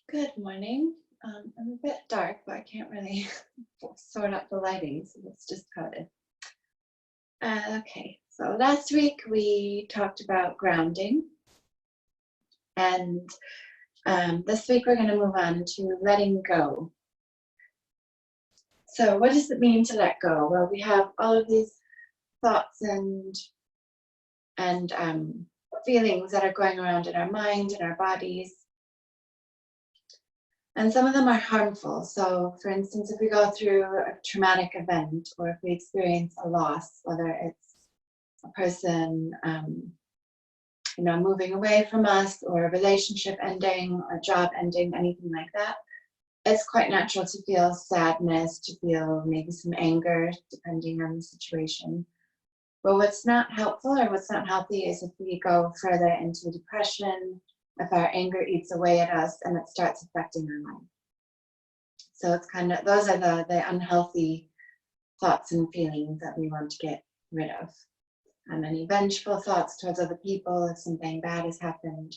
Good morning. I'm a bit dark, but I can't really sort out the lighting, so let's just go in. Okay, so last week we talked about grounding, and this week we're going to move on to letting go. So what does it mean to let go? Well, we have all of these thoughts and feelings that are going around in our mind and our bodies. And some of them are harmful. So for instance, if we go through a traumatic event or if we experience a loss, whether it's a person moving away from us or a relationship ending, a job ending, anything like that, it's quite natural to feel sadness, to feel maybe some anger, depending on the situation. But what's not helpful or what's not healthy is if we go further into depression, if our anger eats away at us and it starts affecting our mind. So it's kind of, those are the unhealthy thoughts and feelings that we want to get rid of. Any vengeful thoughts towards other people, if something bad has happened,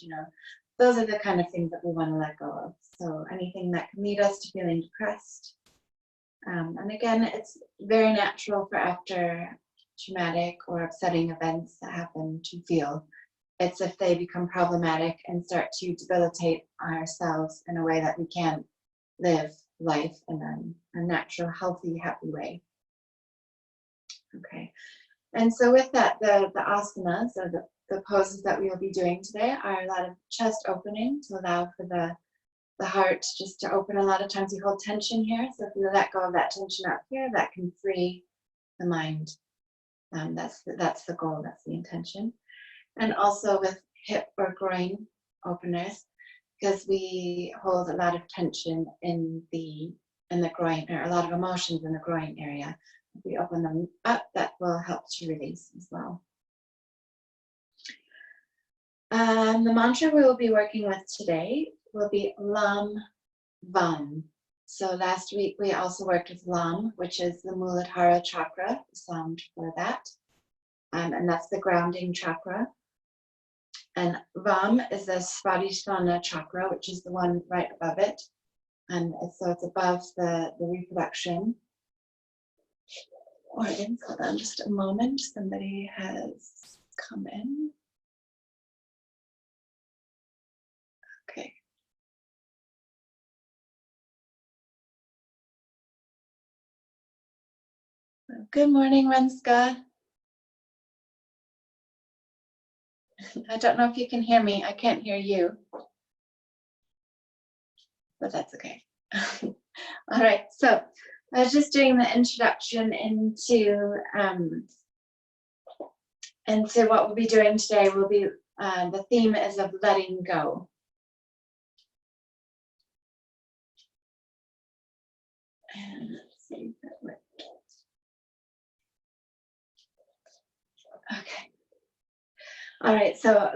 those are the kind of things that we want to let go of. So anything that can lead us to feeling depressed. And again, it's very natural for after traumatic or upsetting events that happen to feel. It's if they become problematic and start to debilitate ourselves in a way that we can't live life in a natural, healthy, happy way. Okay, and so with that, the asanas, or the poses that we will be doing today, are a lot of chest opening to allow for the heart just to open. A lot of times we hold tension here, so if we let go of that tension up here, that can free the mind. That's the goal, that's the intention. And also with hip or groin openers, because we hold a lot of tension in the groin, or a lot of emotions in the groin area. If we open them up, that will help to release as well. The mantra we will be working with today will be Lam Vam. So last week we also worked with Lam, which is the Muladhara chakra, the sound for that. And that's the grounding chakra. And Vam is the Svadhisthana chakra, which is the one right above it. And so it's above the reproduction organs. Hold on just a moment. Somebody has come in. Okay. Good morning, Renska. I don't know if you can hear me. I can't hear you. But that's okay. All right, so I was just doing the introduction into what we'll be doing today. Will be the theme is of letting go. And let's see if that works. Okay. All right, so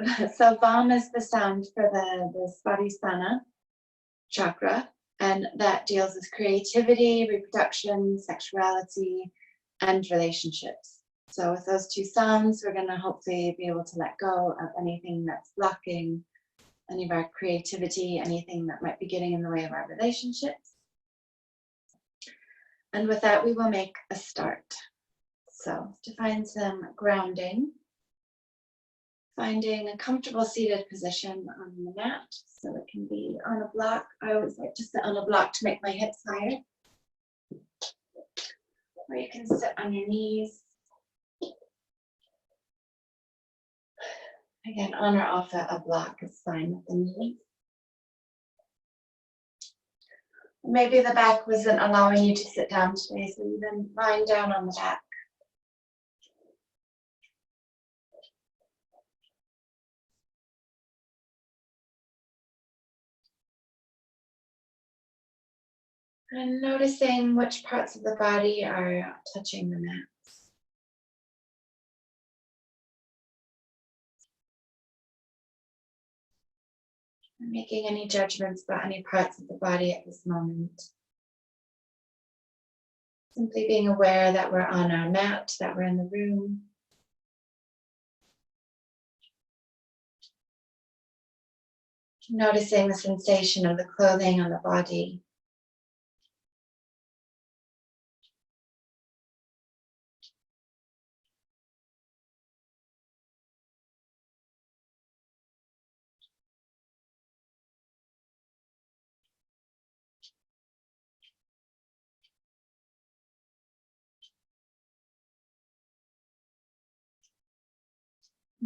Vam is the sound for the Svadhisthana chakra, and that deals with creativity, reproduction, sexuality, and relationships. So with those two sounds, we're going to hopefully be able to let go of anything that's blocking any of our creativity, anything that might be getting in the way of our relationships. And with that, we will make a start. So to find some grounding, finding a comfortable seated position on the mat, so it can be on a block. I always like to sit on a block to make my hips higher. Or you can sit on your knees. Again, on or off a block is fine with the knees. Maybe the back wasn't allowing you to sit down today, so you've been lying down on the back. And noticing which parts of the body are touching the mat. And making any judgments about any parts of the body at this moment. Simply being aware that we're on our mat, that we're in the room. Noticing the sensation of the clothing on the body.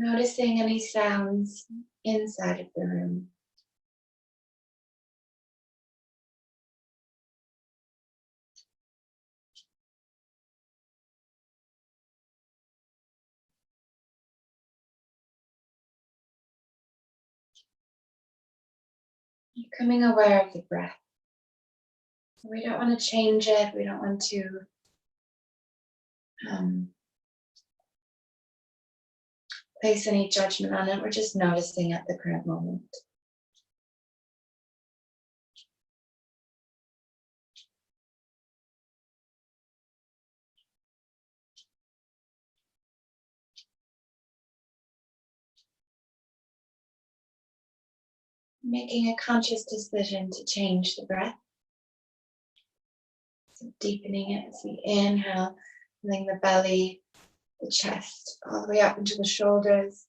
Noticing any sounds inside of the room. Becoming aware of the breath. We don't want to change it. We don't want to place any judgment on it. We're just noticing at the current moment. Making a conscious decision to change the breath. So deepening it as we inhale, filling the belly, the chest, all the way up into the shoulders.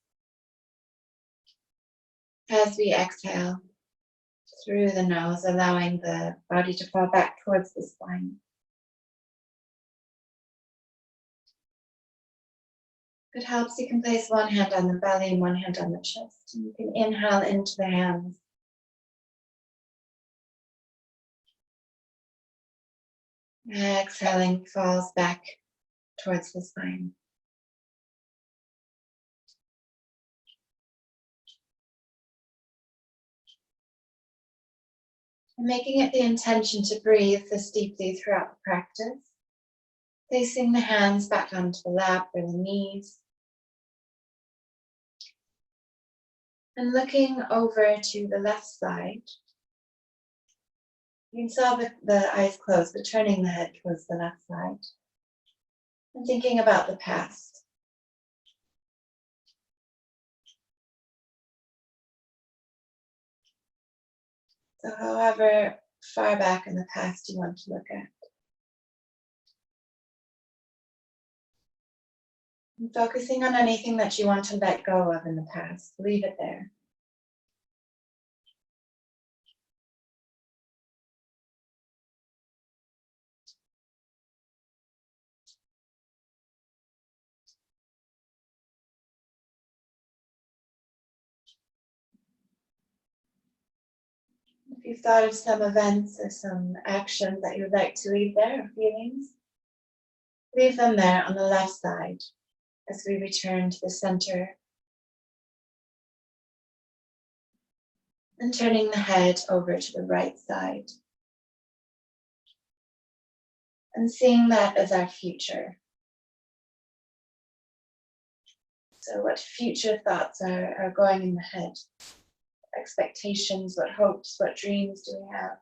As we exhale through the nose, allowing the body to fall back towards the spine. If it helps, you can place one hand on the belly and one hand on the chest. And you can inhale into the hands. Exhaling falls back towards the spine. And making it the intention to breathe this deeply throughout the practice. Placing the hands back onto the lap or the knees. And looking over to the left side. You can still have the eyes closed, but turning the head towards the left side. And thinking about the past. So however far back in the past you want to look at. And focusing on anything that you want to let go of in the past. Leave it there. If you've thought of some events or some actions that you would like to leave there, or feelings, leave them there on the left side as we return to the center. And turning the head over to the right side. And seeing that as our future. So what future thoughts are going in the head? Expectations, what hopes, what dreams do we have?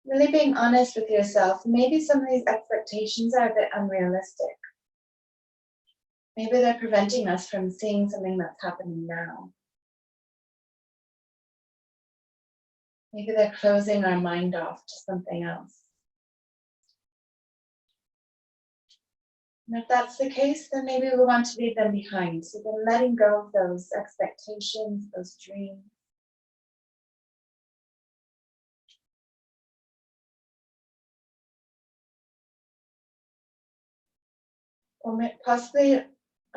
Really being honest with yourself. Maybe some of these expectations are a bit unrealistic. Maybe they're preventing us from seeing something that's happening now. Maybe they're closing our mind off to something else. And if that's the case, then maybe we want to leave them behind. So then letting go of those expectations, those dreams. Or possibly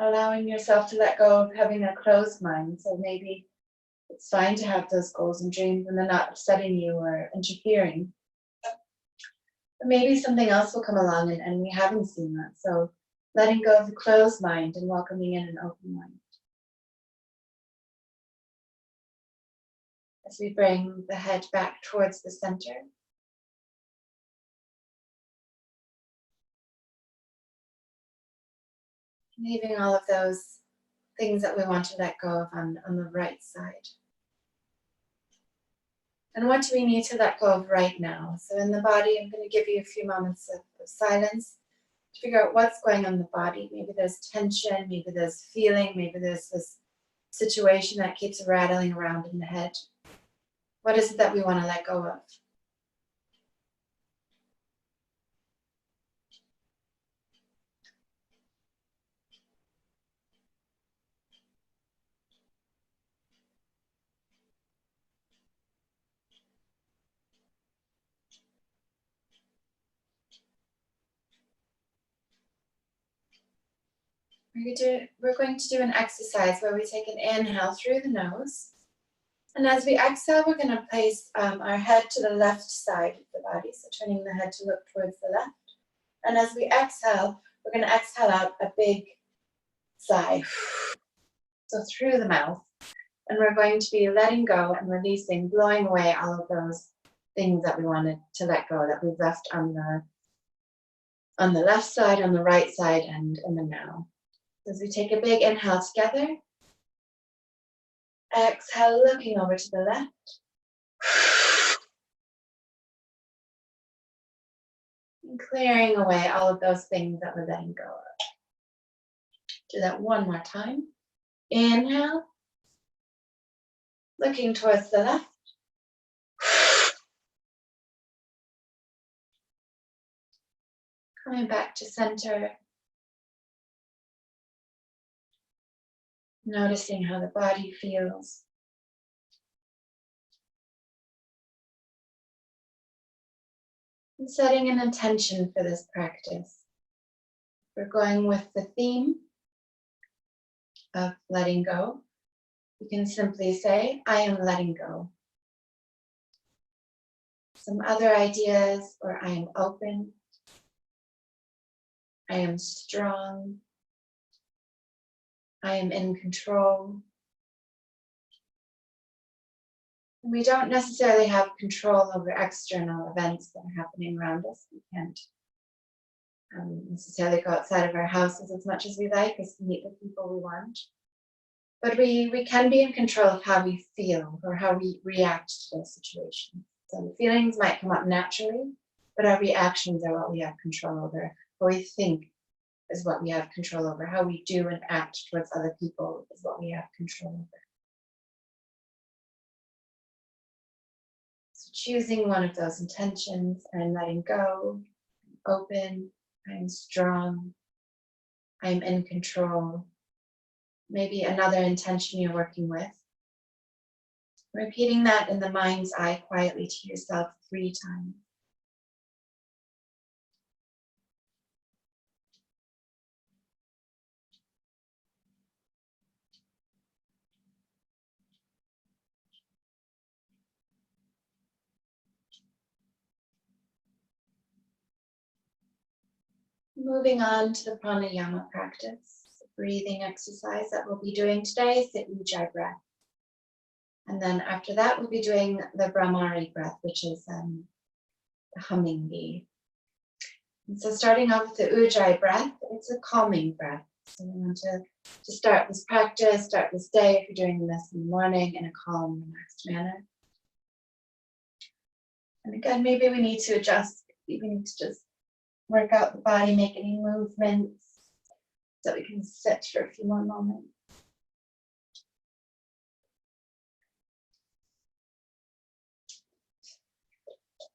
allowing yourself to let go of having a closed mind. So maybe it's fine to have those goals and dreams and they're not upsetting you or interfering. But maybe something else will come along and we haven't seen that. So letting go of the closed mind and welcoming in an open mind. As we bring the head back towards the center. Leaving all of those things that we want to let go of on the right side. And what do we need to let go of right now? So in the body, I'm going to give you a few moments of silence to figure out what's going on in the body. Maybe there's tension, maybe there's feeling, maybe there's this situation that keeps rattling around in the head. What is it that we want to let go of? We're going to do an exercise where we take an inhale through the nose. And as we exhale, we're going to place our head to the left side of the body. So turning the head to look towards the left. And as we exhale, we're going to exhale out a big sigh. So through the mouth. And we're going to be letting go and releasing, blowing away all of those things that we wanted to let go, that we've left on the left side, on the right side, and in the now. As we take a big inhale together, exhale, looking over to the left. And clearing away all of those things that we're letting go of. Do that one more time. Inhale, looking towards the left. Coming back to center. Noticing how the body feels. And setting an intention for this practice. We're going with the theme of letting go. You can simply say, I am letting go. Some other ideas, or I am open. I am strong. I am in control. We don't necessarily have control over external events that are happening around us. We can't necessarily go outside of our houses as much as we like, as to meet the people we want. But we can be in control of how we feel or how we react to those situations. So the feelings might come up naturally, but our reactions are what we have control over. What we think is what we have control over. How we do and act towards other people is what we have control over. So choosing one of those intentions and letting go, open, I'm strong, I'm in control. Maybe another intention you're working with. Repeating that in the mind's eye quietly to yourself 3 times. Moving on to the pranayama practice, the breathing exercise that we'll be doing today is the ujjayi breath. And then after that, we'll be doing the Brahmari breath, which is the humming bee. And so starting off with the ujjayi breath, it's a calming breath. So we want to start this practice, start this day, if you're doing this in the morning, in a calm, relaxed manner. And again, maybe we need to adjust, we need to just work out the body, make any movements, so we can sit for a few more moments.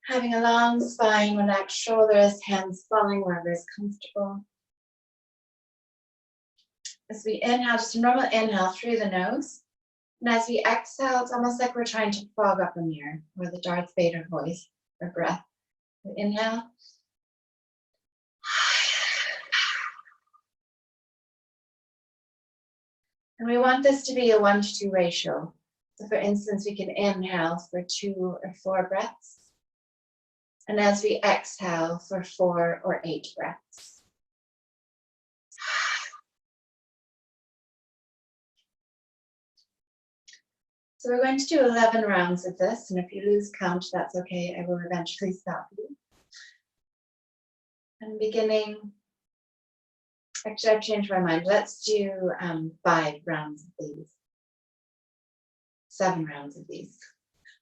Having a long spine, relaxed shoulders, hands falling wherever is comfortable. As we inhale, just a normal inhale through the nose. And as we exhale, it's almost like we're trying to fog up a mirror, or the Darth Vader voice or breath. We inhale. And we want this to be a 1-to-2 ratio. So for instance, we can inhale for 2 or 4 breaths. And as we exhale for 4 or 8 breaths. So we're going to do 11 rounds of this, and if you lose count, that's okay. I will eventually stop you. And beginning, actually I've changed my mind. Let's do 5 rounds of these. 7 rounds of these.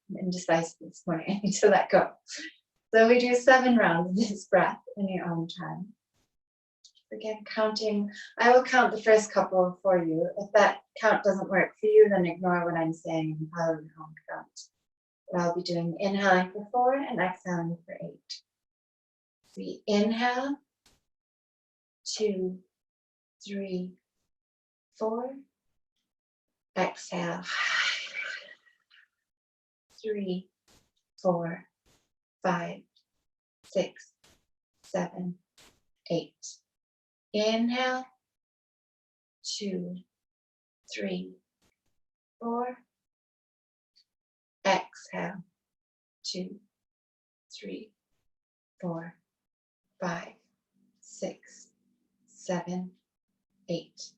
I'm indecisive this morning, I need to let go. So we do 7 rounds of this breath in your own time. Again, counting. I will count the first couple for you. If that count doesn't work for you, then ignore what I'm saying and follow your own count. But I'll be doing inhaling for 4 and exhaling for 8. We inhale, 2, 3, 4. Exhale, 3, 4, 5, 6, 7, 8. Inhale, 2, 3, 4. Exhale, 2, 3, 4, 5, 6, 7, 8.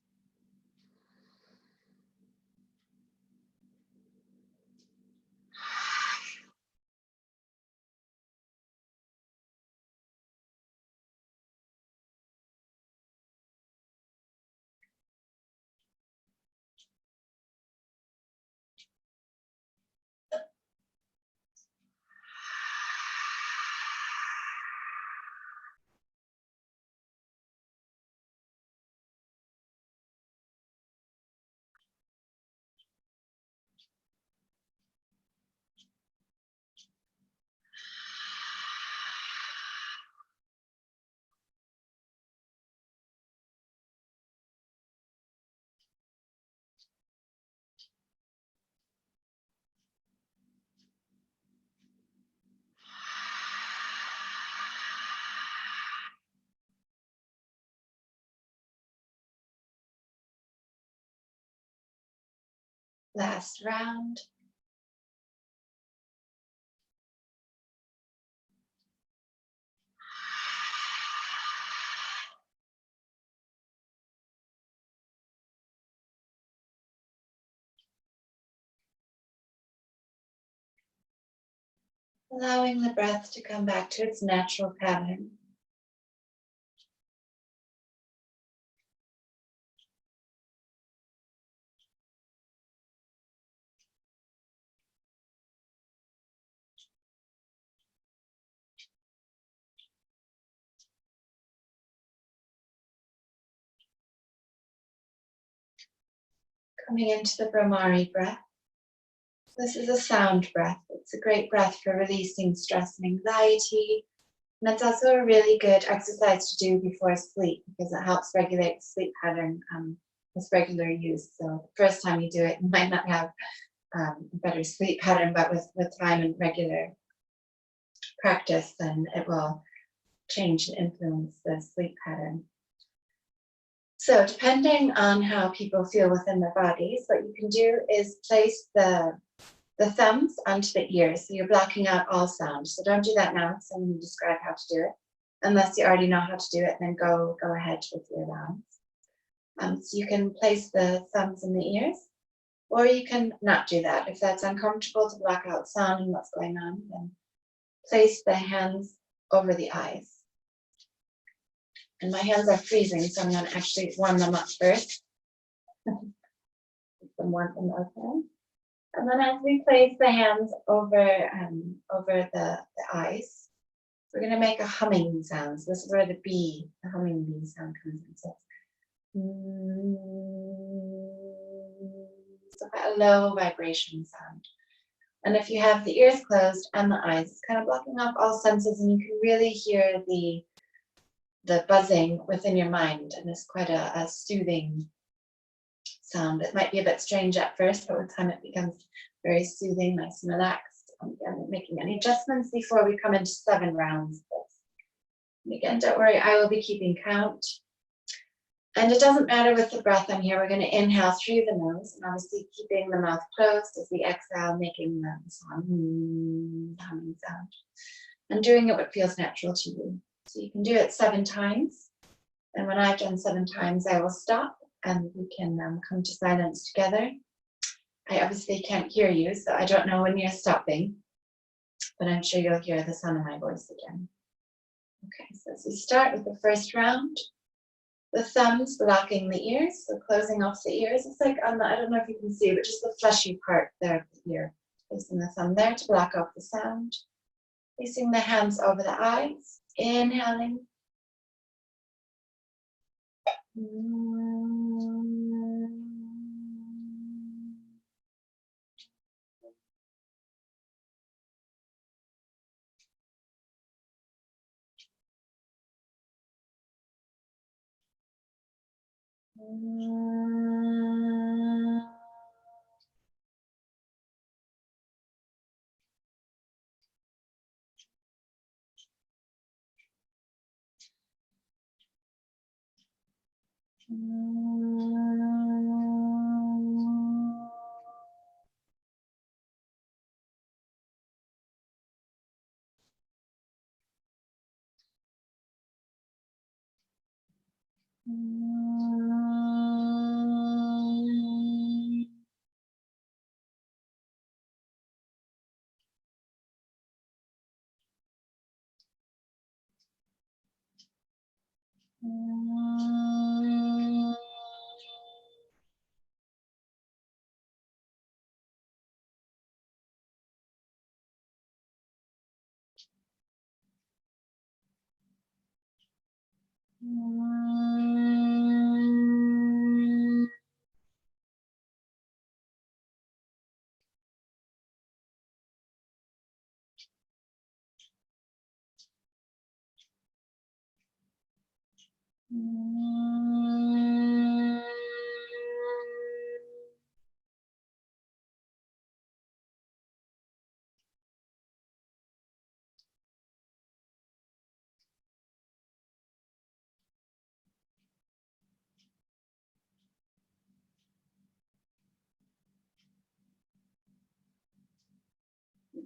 Last round. Allowing the breath to come back to its natural pattern. Coming into the Brahmari breath. This is a sound breath. It's a great breath for releasing stress and anxiety. And it's also a really good exercise to do before sleep because it helps regulate the sleep pattern with regular use. So the first time you do it, you might not have a better sleep pattern, but with time and regular practice, then it will change and influence the sleep pattern. So depending on how people feel within their bodies, what you can do is place the thumbs onto the ears. So you're blocking out all sound. So don't do that now, because I'm going to describe how to do it. Unless you already know how to do it, then go ahead with your rounds. So you can place the thumbs in the ears, or you can not do that. If that's uncomfortable to block out sound and what's going on, then place the hands over the eyes. And my hands are freezing, so I'm going to actually warm them up first. Get some warmth in those hands. And then as we place the hands over the eyes, we're going to make a humming sound. So this is where the humming bee sound comes in. So quite a low vibration sound. And if you have the ears closed and the eyes, it's kind of blocking off all senses, and you can really hear the buzzing within your mind, and it's quite a soothing sound. It might be a bit strange at first, but with time it becomes very soothing, nice and relaxed. I'm making any adjustments before we come into 7 rounds. And again, don't worry, I will be keeping count. And it doesn't matter with the breath. I'm here. We're going to inhale through the nose, and obviously keeping the mouth closed as we exhale, making the sound, the humming sound, and doing it what feels natural to you. So you can do it 7 times. And when I've done 7 times, I will stop and we can come to silence together. I obviously can't hear you, so I don't know when you're stopping, but I'm sure you'll hear the sound of my voice again. Okay, so as we start with the first round, the thumbs blocking the ears, so closing off the ears. It's like on the, I don't know if you can see, but just the fleshy part there of the ear. Placing the thumb there to block off the sound. Placing the hands over the eyes, inhaling.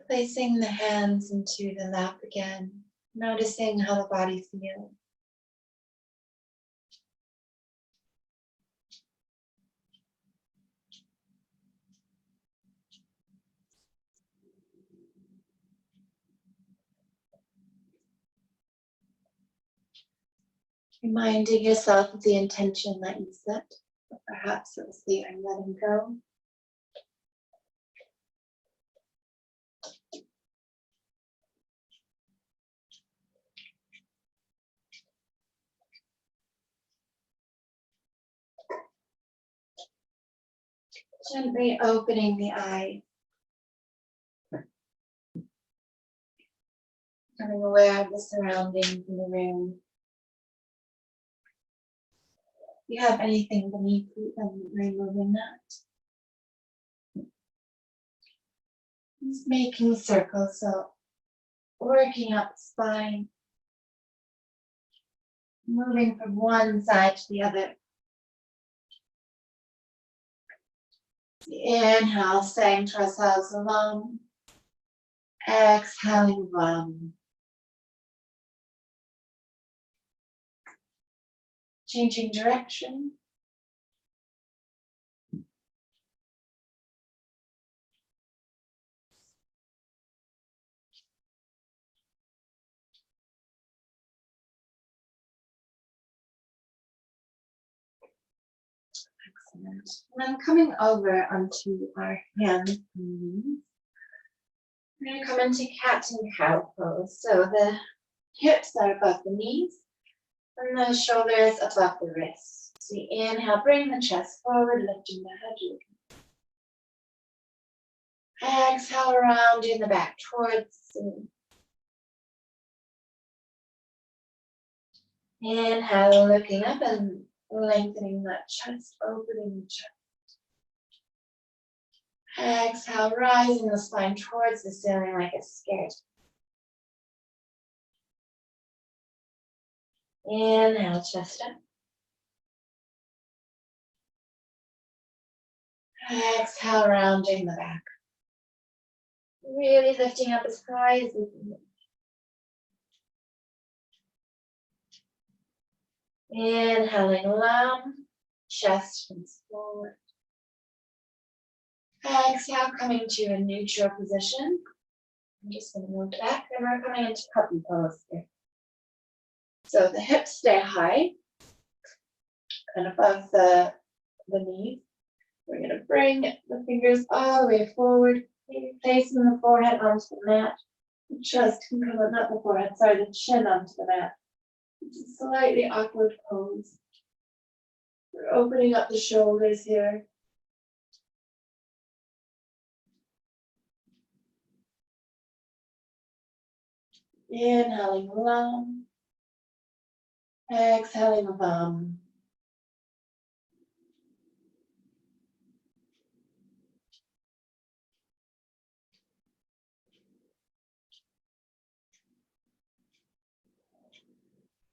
Placing the hands into the lap again, noticing how the body feels. Reminding yourself of the intention that you set, but perhaps it was the I'm letting go. Gently opening the eyes, becoming aware of the surroundings in the room. If you have anything beneath you, then removing that. Just making circles, so working up the spine, moving from one side to the other. Inhale, staying to ourselves alone. Exhaling, one. Changing direction. Excellent. And then coming over onto our hands and knees. We're going to come into cat and cow pose. So the hips are above the knees and the shoulders above the wrists. So you inhale, bring the chest forward, lifting the head. Exhale, rounding the back towards the inhale, looking up and lengthening that chest, opening the chest. Exhale, rising the spine towards the ceiling like it's scared. Inhale, chest up. Exhale, rounding the back. Really lifting up as high as you can. Inhaling long, chest comes forward. Exhale, coming to a neutral position. I'm just going to move back and we're coming into puppy pose here. So the hips stay high and above the knees. We're going to bring the fingers all the way forward, maybe placing the forehead onto the mat. The chest can come up, not the forehead, sorry, the chin onto the mat. It's a slightly awkward pose. We're opening up the shoulders here. Inhaling long. Exhaling bum.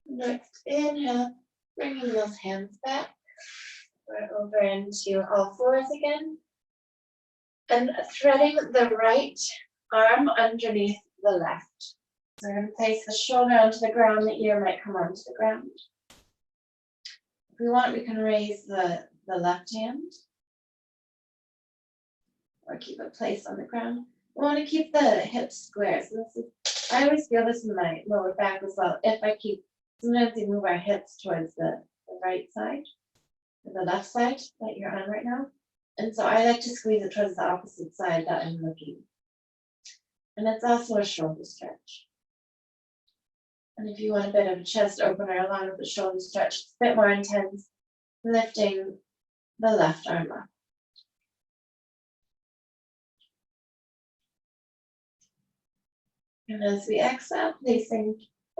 Next inhale, bringing those hands back. We're over into all fours again. And threading the right arm underneath the left. So we're going to place the shoulder onto the ground, the ear might come onto the ground. If we want, we can raise the left hand. Or keep it placed on the ground. We want to keep the hips square. So this is, I always feel this in my lower back as well. If I keep, sometimes we move our hips towards the right side, or the left side that you're on right now. And so I like to squeeze it towards the opposite side that I'm looking. And it's also a shoulder stretch. And if you want a bit of a chest opener along with the shoulder stretch, it's a bit more intense, lifting the left arm up. And as we exhale, placing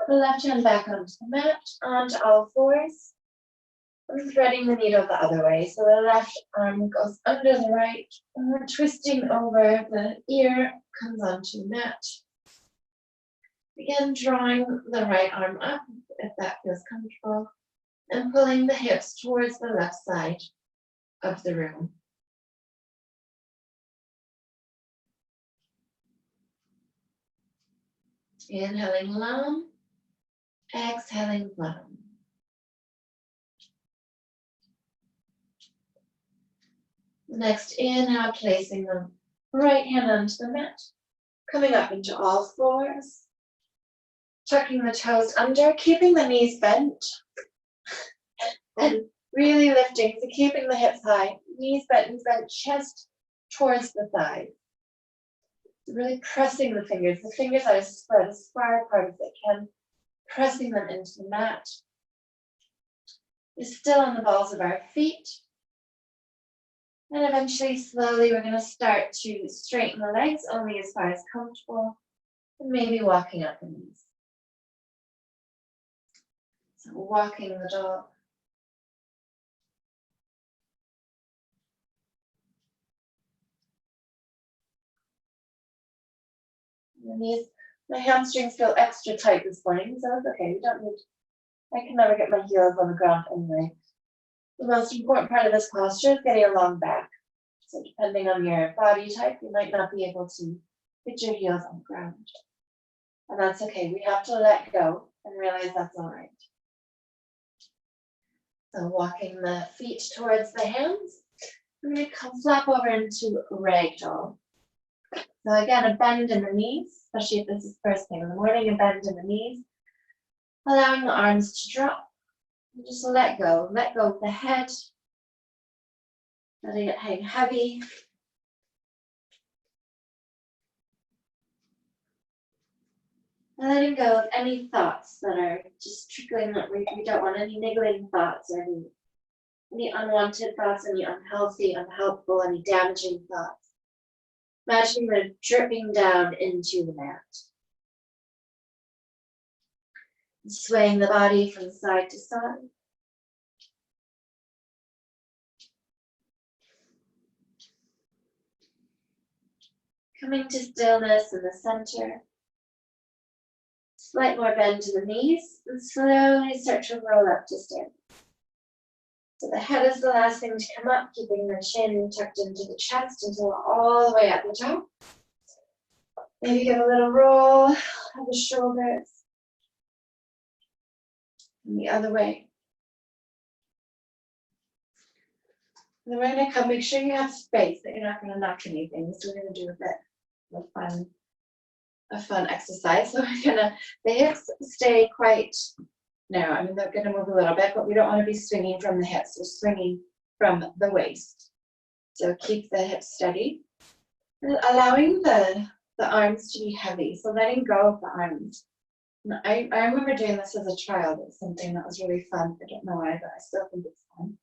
the left hand back onto the mat, onto all fours, and threading the needle the other way. So the left arm goes under the right, and we're twisting over, the ear comes onto the mat. Again, drawing the right arm up, if that feels comfortable, and pulling the hips towards the left side of the room. Inhaling long, exhaling long. Next inhale, placing the right hand onto the mat, coming up into all fours, tucking the toes under, keeping the knees bent, and really lifting, so keeping the hips high, knees bent, chest towards the thighs. Really pressing the fingers are spread as far apart as they can, pressing them into the mat. We're still on the balls of our feet. And eventually, slowly, we're going to start to straighten the legs only as far as comfortable, and maybe walking up the knees. So walking the dog. The knees, my hamstrings feel extra tight this morning, so it's okay. We don't need, I can never get my heels on the ground anyway. The most important part of this posture is getting a long back. So depending on your body type, you might not be able to get your heels on the ground. And that's okay. We have to let go and realize that's all right. So walking the feet towards the hands, we're going to come flap over into ragdoll. So again, a bend in the knees, especially if this is first thing in the morning, a bend in the knees, allowing the arms to drop. And just let go of the head, letting it hang heavy. And letting go of any thoughts that are just trickling that we don't want, any niggling thoughts or any unwanted thoughts, any unhealthy, unhelpful, any damaging thoughts. Imagining them dripping down into the mat. Swaying the body from side to side. Coming to stillness in the center. Slight more bend to the knees, and slowly start to roll up to stand. So the head is the last thing to come up, keeping the chin tucked into the chest until all the way at the top. Maybe give a little roll of the shoulders. And the other way. And then we're going to come, make sure you have space, that you're not going to knock anything. So we're going to do a bit of a fun exercise. So we're going to, the hips stay quite narrow. I mean, they're going to move a little bit, but we don't want to be swinging from the hips. We're swinging from the waist. So keep the hips steady. And allowing the arms to be heavy. So letting go of the arms. And I remember doing this as a child. It was something that was really fun. I don't know why, but I still think it's fun.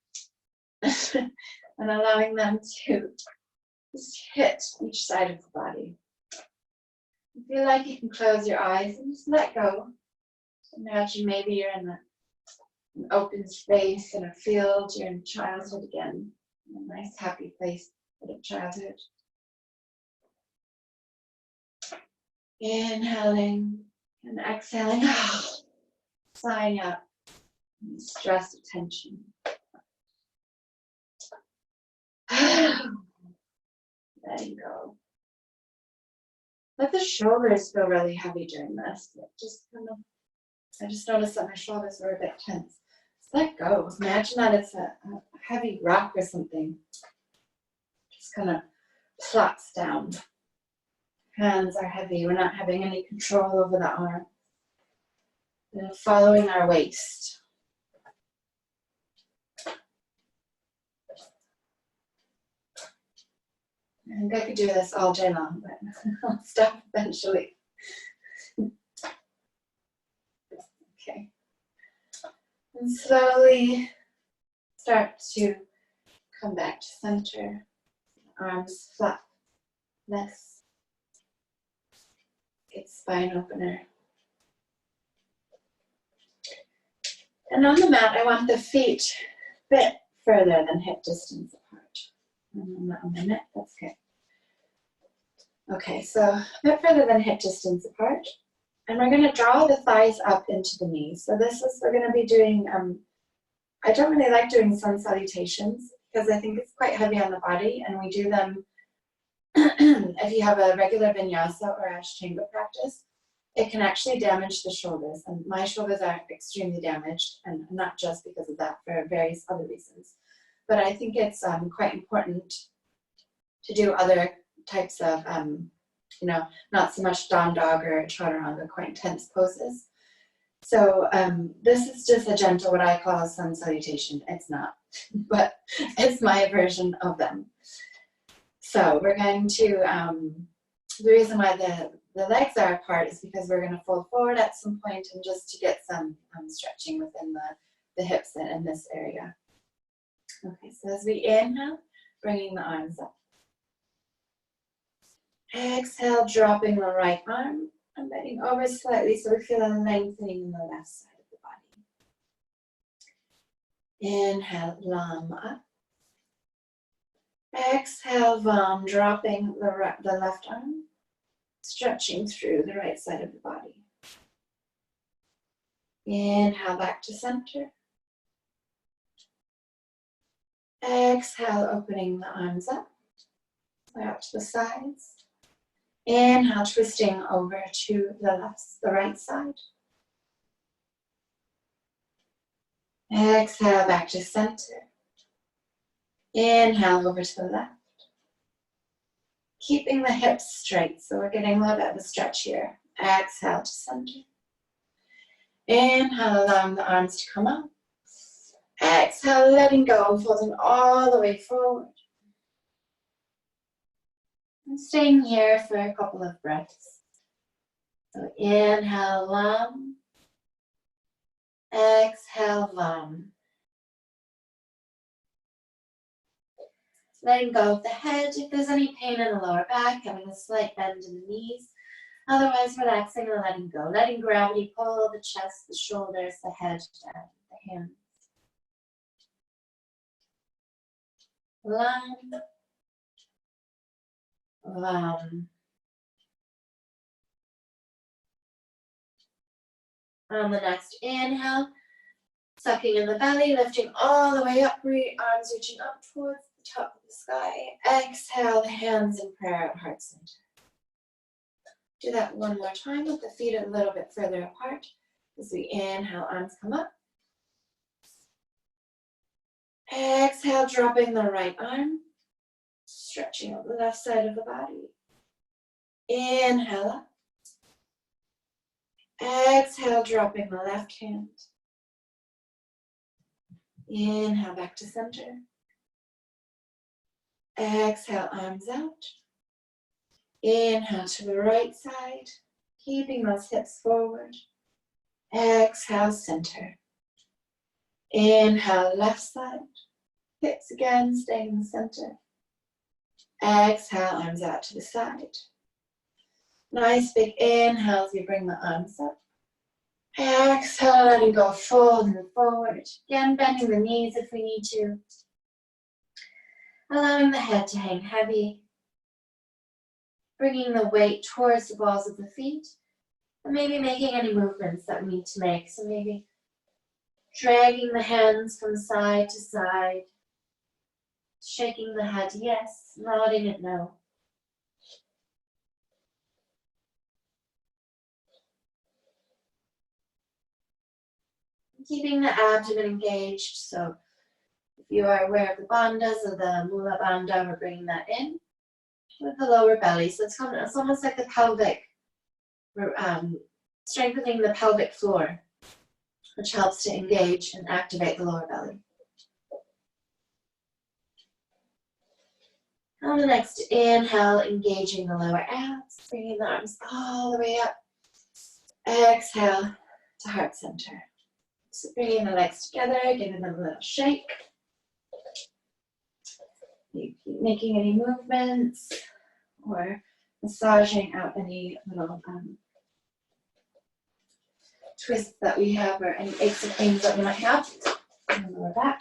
and allowing them to just hit each side of the body. If you like, you can close your eyes and just let go. Imagine maybe you're in an open space in a field, you're in childhood again, a nice happy place of childhood. Inhaling and exhaling, sighing out stress, tension. Letting go. Let the shoulders feel really heavy during this. I just noticed that my shoulders were a bit tense. Just let go. Imagine that it's a heavy rock or something. Just kind of plops down. Hands are heavy. We're not having any control over the arm. We're following our waist. I think I could do this all day long, but I'll stop eventually. Okay. And slowly start to come back to center. Arms flat. Nice. Get spine opener. And on the mat, I want the feet a bit further than hip distance apart. And I'm not on the mat, that's okay. Okay, so a bit further than hip distance apart. And we're going to draw the thighs up into the knees. So we're going to be doing, I don't really like doing sun salutations because I think it's quite heavy on the body, and we do them if you have a regular vinyasa or ashtanga practice, it can actually damage the shoulders. And my shoulders are extremely damaged, and not just because of that, for various other reasons. But I think it's quite important to do other types of, not so much down dog or chaturanga, quite intense poses. So this is just a gentle, what I call a sun salutation. It's not, but it's my version of them. So we're going to, the reason why the legs are apart is because we're going to fold forward at some point, and just to get some stretching within the hips in this area. Okay, so as we inhale, bringing the arms up. Exhale, dropping the right arm and bending over slightly so we feel a lengthening in the left side of the body. Inhale, Lam up. Exhale, Vam, dropping the left arm, stretching through the right side of the body. Inhale, back to center. Exhale, opening the arms up, out to the sides. Inhale, twisting over to the right side. Exhale, back to center. Inhale, over to the left. Keeping the hips straight, so we're getting a little bit of a stretch here. Exhale to center. Inhale, allowing the arms to come up. Exhale, letting go, folding all the way forward. And staying here for a couple of breaths. So inhale, Lam. Exhale, Vam. Letting go of the head. If there's any pain in the lower back, having a slight bend in the knees. Otherwise, relaxing and letting go. Letting gravity pull the chest, the shoulders, the head down, the hands. Lam. Vam. On the next inhale, sucking in the belly, lifting all the way up, arms reaching up towards the top of the sky. Exhale, the hands in prayer at heart center. Do that one more time with the feet a little bit further apart. As we inhale, arms come up. Exhale, dropping the right arm, stretching out the left side of the body. Inhale up. Exhale, dropping the left hand. Inhale, back to center. Exhale, arms out. Inhale to the right side, keeping those hips forward. Exhale, center. Inhale, left side. Hips again, staying in the center. Exhale, arms out to the side. Nice big inhale as you bring the arms up. Exhale, letting go, folding forward. Again, bending the knees if we need to. Allowing the head to hang heavy. Bringing the weight towards the balls of the feet. And maybe making any movements that we need to make. So maybe dragging the hands from side to side. Shaking the head yes, nodding it no. Keeping the abdomen engaged. So if you are aware of the bandhas or the mula bandha, we're bringing that in with the lower belly. So it's almost like the pelvic, strengthening the pelvic floor, which helps to engage and activate the lower belly. On the next inhale, engaging the lower abs, bringing the arms all the way up. Exhale to heart center. So bringing the legs together, giving them a little shake. You keep making any movements or massaging out any little twists that we have or any aches or pains that we might have in the lower back.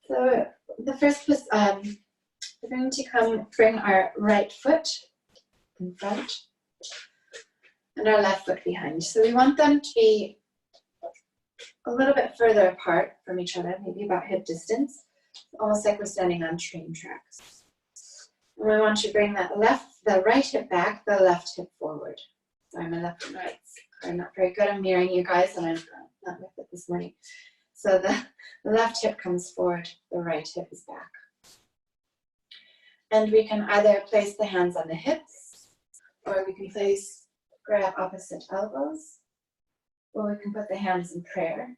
So the first was we're going to bring our right foot in front and our left foot behind. So we want them to be a little bit further apart from each other, maybe about hip distance, almost like we're standing on train tracks. And we want to bring the right hip back, the left hip forward. Sorry, my left and right are not very good. I'm mirroring you guys and I'm not with it this morning. So the left hip comes forward, the right hip is back. And we can either place the hands on the hips, or we can grab opposite elbows, or we can put the hands in prayer.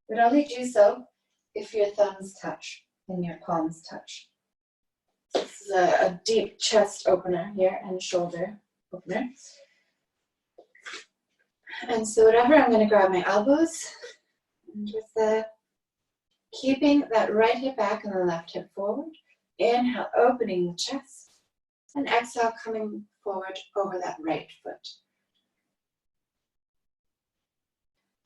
But only do so if your thumbs touch and your palms touch. This is a deep chest opener here and shoulder opener. And so whatever, I'm going to grab my elbows. And with keeping that right hip back and the left hip forward. Inhale, opening the chest. And exhale, coming forward over that right foot.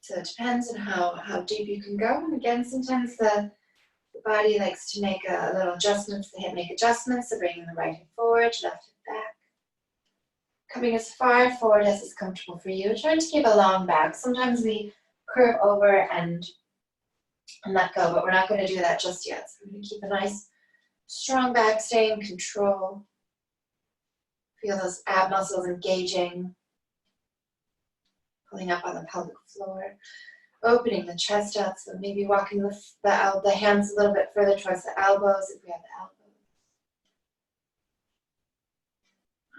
So it depends on how deep you can go. And again, sometimes the body likes to make a little adjustments. The hip make adjustments. So bringing the right hip forward, left hip back. Coming as far forward as is comfortable for you. Trying to keep a long back. Sometimes we curve over and let go, but we're not going to do that just yet. So we're going to keep a nice, strong back, stay in control. Feel those ab muscles engaging. Pulling up on the pelvic floor. Opening the chest out, so maybe walking the hands a little bit further towards the elbows if we have the elbows.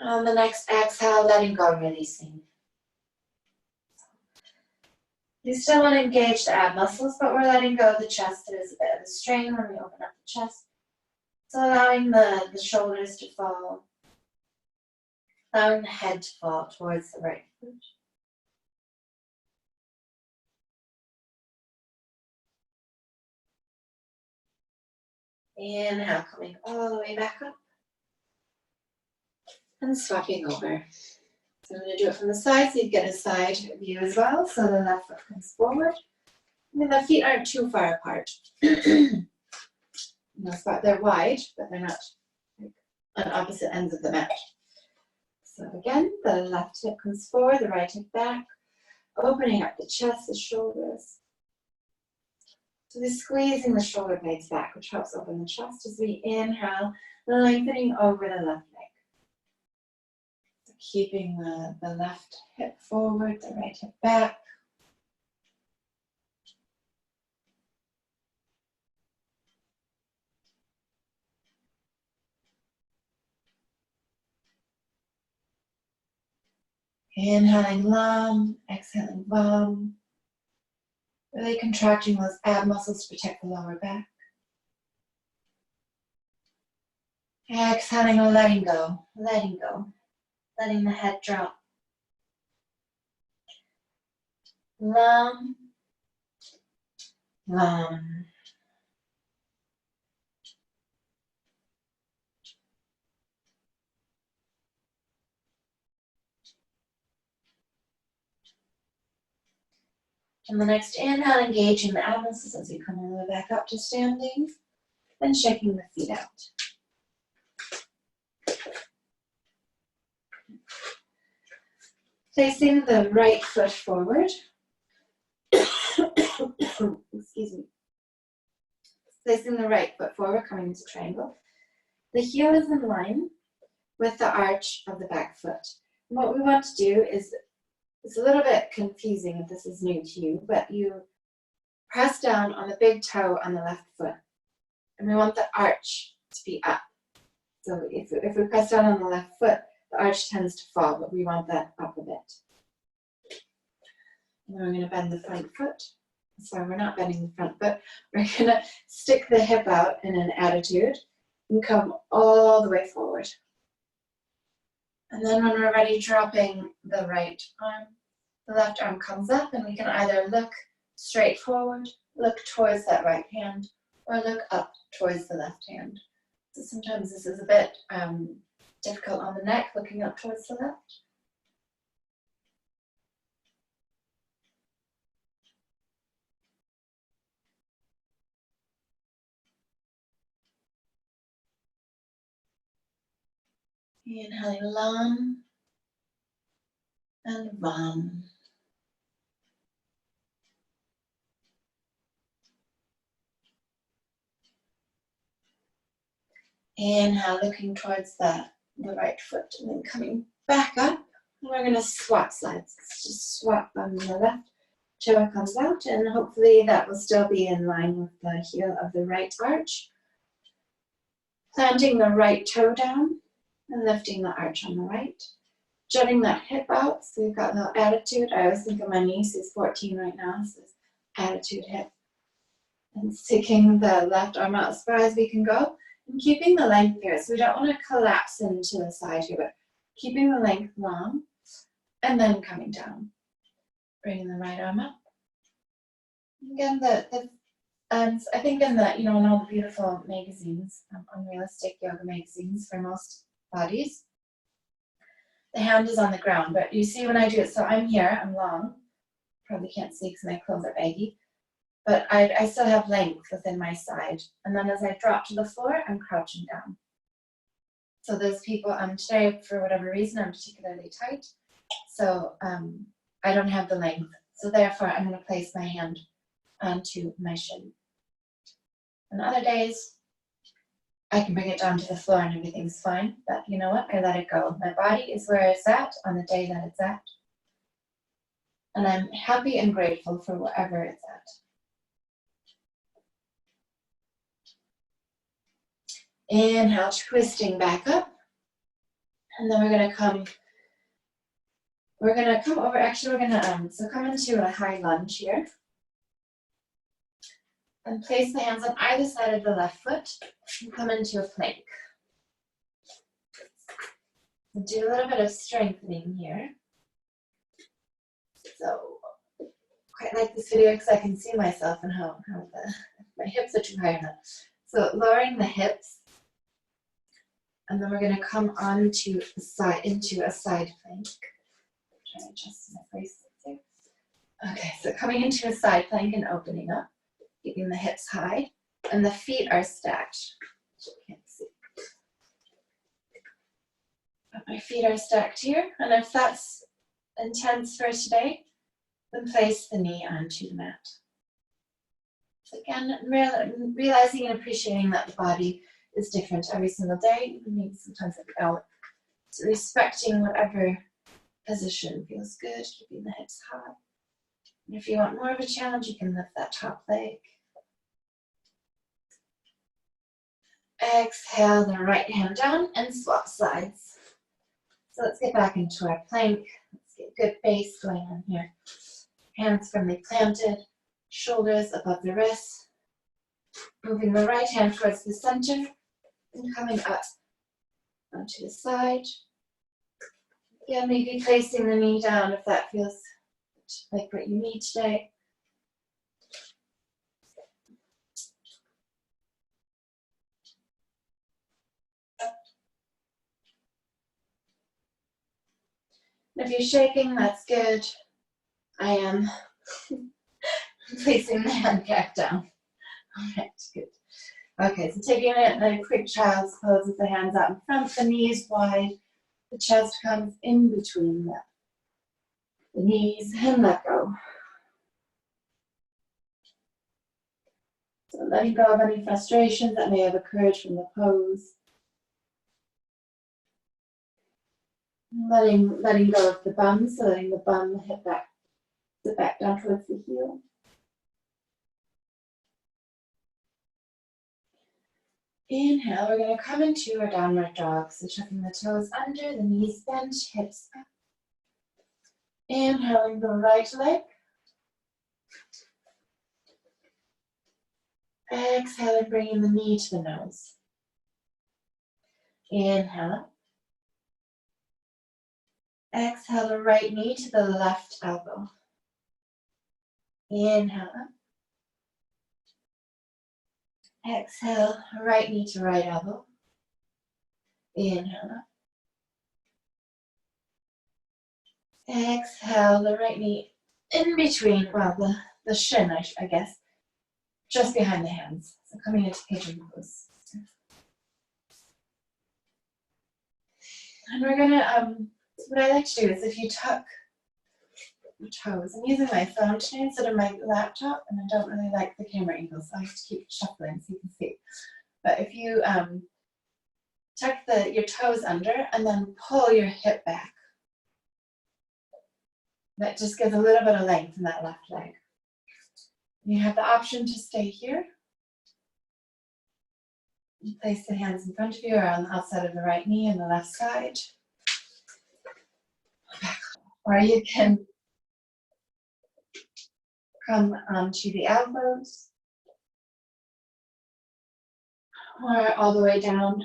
On the next exhale, letting go, releasing. You still want to engage the ab muscles, but we're letting go of the chest. There's a bit of a strain when we open up the chest. So allowing the shoulders to fall. Allowing the head to fall towards the right foot. Inhale, coming all the way back up. And swapping over. So I'm going to do it from the side so you get a side view as well. So the left foot comes forward. And the feet aren't too far apart. They're wide, but they're not on opposite ends of the mat. So again, the left hip comes forward, the right hip back. Opening up the chest, the shoulders. So we're squeezing the shoulder blades back, which helps open the chest as we inhale, lengthening over the left leg. So keeping the left hip forward, the right hip back. Inhaling Lam, exhaling Vam. Really contracting those ab muscles to protect the lower back. Exhaling, letting go, letting the head drop. Lam, Vam. And the next inhale, engaging the abdomen as we come all the way back up to standing, then shaking the feet out. Placing the right foot forward. Excuse me. Placing the right foot forward, coming into triangle. The heel is in line with the arch of the back foot. And what we want to do is, it's a little bit confusing if this is new to you, but you press down on the big toe on the left foot. And we want the arch to be up. So if we press down on the left foot, the arch tends to fall, but we want that up a bit. And then we're going to bend the front foot. Sorry, we're not bending the front foot. We're going to stick the hip out in an attitude and come all the way forward. And then when we're ready, dropping the right arm, the left arm comes up, and we can either look straight forward, look towards that right hand, or look up towards the left hand. So sometimes this is a bit difficult on the neck, looking up towards the left. Inhaling Lam and Vam. Inhale, looking towards the right foot, and then coming back up. And we're going to swap sides. Just swap on the left toe comes out, and hopefully that will still be in line with the heel of the right arch. Planting the right toe down and lifting the arch on the right. Jutting that hip out, so we've got a little attitude. I always think of my niece, who's 14 right now, so it's attitude hip. And sticking the left arm out as far as we can go, and keeping the length here. So we don't want to collapse into the side here, but keeping the length long, and then coming down. Bringing the right arm up. Again, I think in the, in all the beautiful magazines, unrealistic yoga magazines for most bodies, the hand is on the ground, but you see when I do it, so I'm here, I'm long, probably can't see because my clothes are baggy, but I still have length within my side, and then as I drop to the floor, I'm crouching down. So those people, today, for whatever reason, I'm particularly tight, so I don't have the length, so therefore I'm going to place my hand onto my shin. On other days, I can bring it down to the floor and everything's fine, but you know what? I let it go. My body is where it's at on the day that it's at. And I'm happy and grateful for wherever it's at. Inhale, twisting back up. And then we're going to come over, actually we're going to come into a high lunge here. And place the hands on either side of the left foot and come into a plank. And do a little bit of strengthening here. So, quite like this video because I can see myself and how my hips are too high now. So, lowering the hips. And then we're going to come onto the side, into a side plank. Try to adjust my bracelets here. Okay, so coming into a side plank and opening up. Keeping the hips high, and the feet are stacked. Can't see. But my feet are stacked here, and if that's intense for today, then place the knee onto the mat. So again, realizing and appreciating that the body is different every single day, even maybe sometimes every hour. So respecting whatever position feels good, keeping the hips high. And if you want more of a challenge, you can lift that top leg. Exhale the right hand down and swap sides. So let's get back into our plank. Let's get good base going on here. Hands firmly planted, shoulders above the wrists. Moving the right hand towards the center and coming up onto the side. Yeah, maybe placing the knee down if that feels like what you need today. If you're shaking, that's good. I am placing the hand back down. All right, good. Okay, so taking a quick child's pose with the hands out in front, the knees wide, the chest comes in between the knees, and let go. So letting go of any frustrations that may have occurred from the pose. Letting go of the bum, so letting the bum sit back down towards the heel. Inhale, we're going to come into our downward dog. So tucking the toes under, the knees bent, hips up. Inhaling the right leg. Exhaling, bringing the knee to the nose. Inhale up. Exhale, the right knee to the left elbow. Inhale up. Exhale, right knee to right elbow. Inhale up. Exhale, the right knee in between, well, the shin, I guess, just behind the hands. So coming into pigeon pose. And we're gonna, what I like to do is if you tuck your toes, I'm using my phone today instead of my laptop, and I don't really like the camera angle, so I have to keep shuffling so you can see. But if you tuck your toes under and then pull your hip back, that just gives a little bit of length in that left leg. You have the option to stay here. You place the hands in front of you or on the outside of the right knee and the left side. Or you can come onto the elbows or all the way down.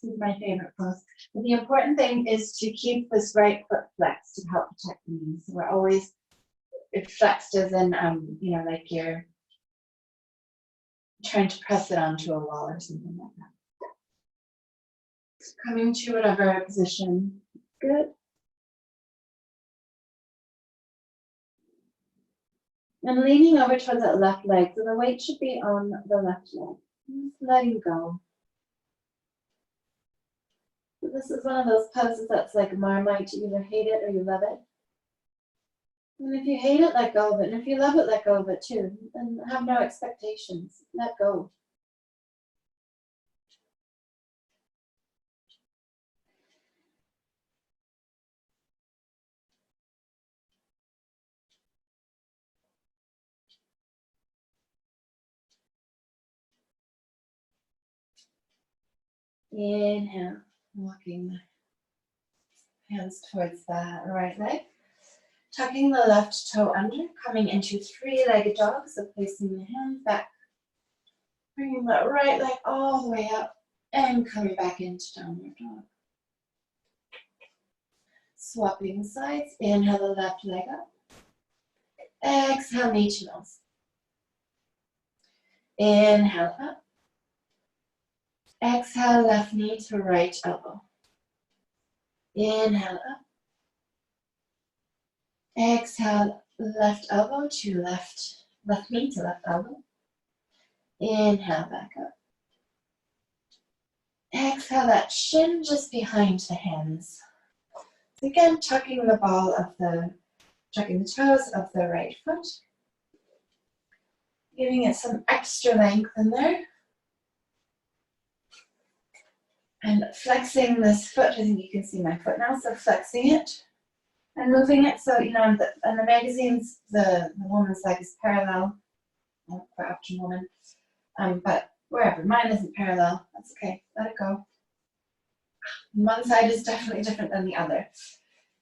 This is my favorite pose. But the important thing is to keep this right foot flexed to help protect the knees. So we're always flexed as in, you know, like you're trying to press it onto a wall or something like that. Coming to whatever position. Good. And leaning over towards that left leg. So the weight should be on the left leg. Just letting go. So this is one of those poses that's like Marmite. You either hate it or you love it. And if you hate it, let go of it. And if you love it, let go of it too. And have no expectations. Let go. Inhale, walking the hands towards the right leg. Tucking the left toe under, coming into three-legged dog. So placing the hands back. Bringing that right leg all the way up and coming back into downward dog. Swapping sides. Inhale the left leg up. Exhale, knee to nose. Inhale up. Exhale, left knee to right elbow. Inhale up. Exhale, left elbow to left knee to left elbow. Inhale, back up. Exhale, that shin just behind the hands. So again, tucking the toes of the right foot. Giving it some extra length in there. And flexing this foot, I think you can see my foot now, so flexing it. And moving it so, you know, in the magazines, the woman's leg is parallel for Option Woman. But wherever, mine isn't parallel, that's okay, let it go. One side is definitely different than the other.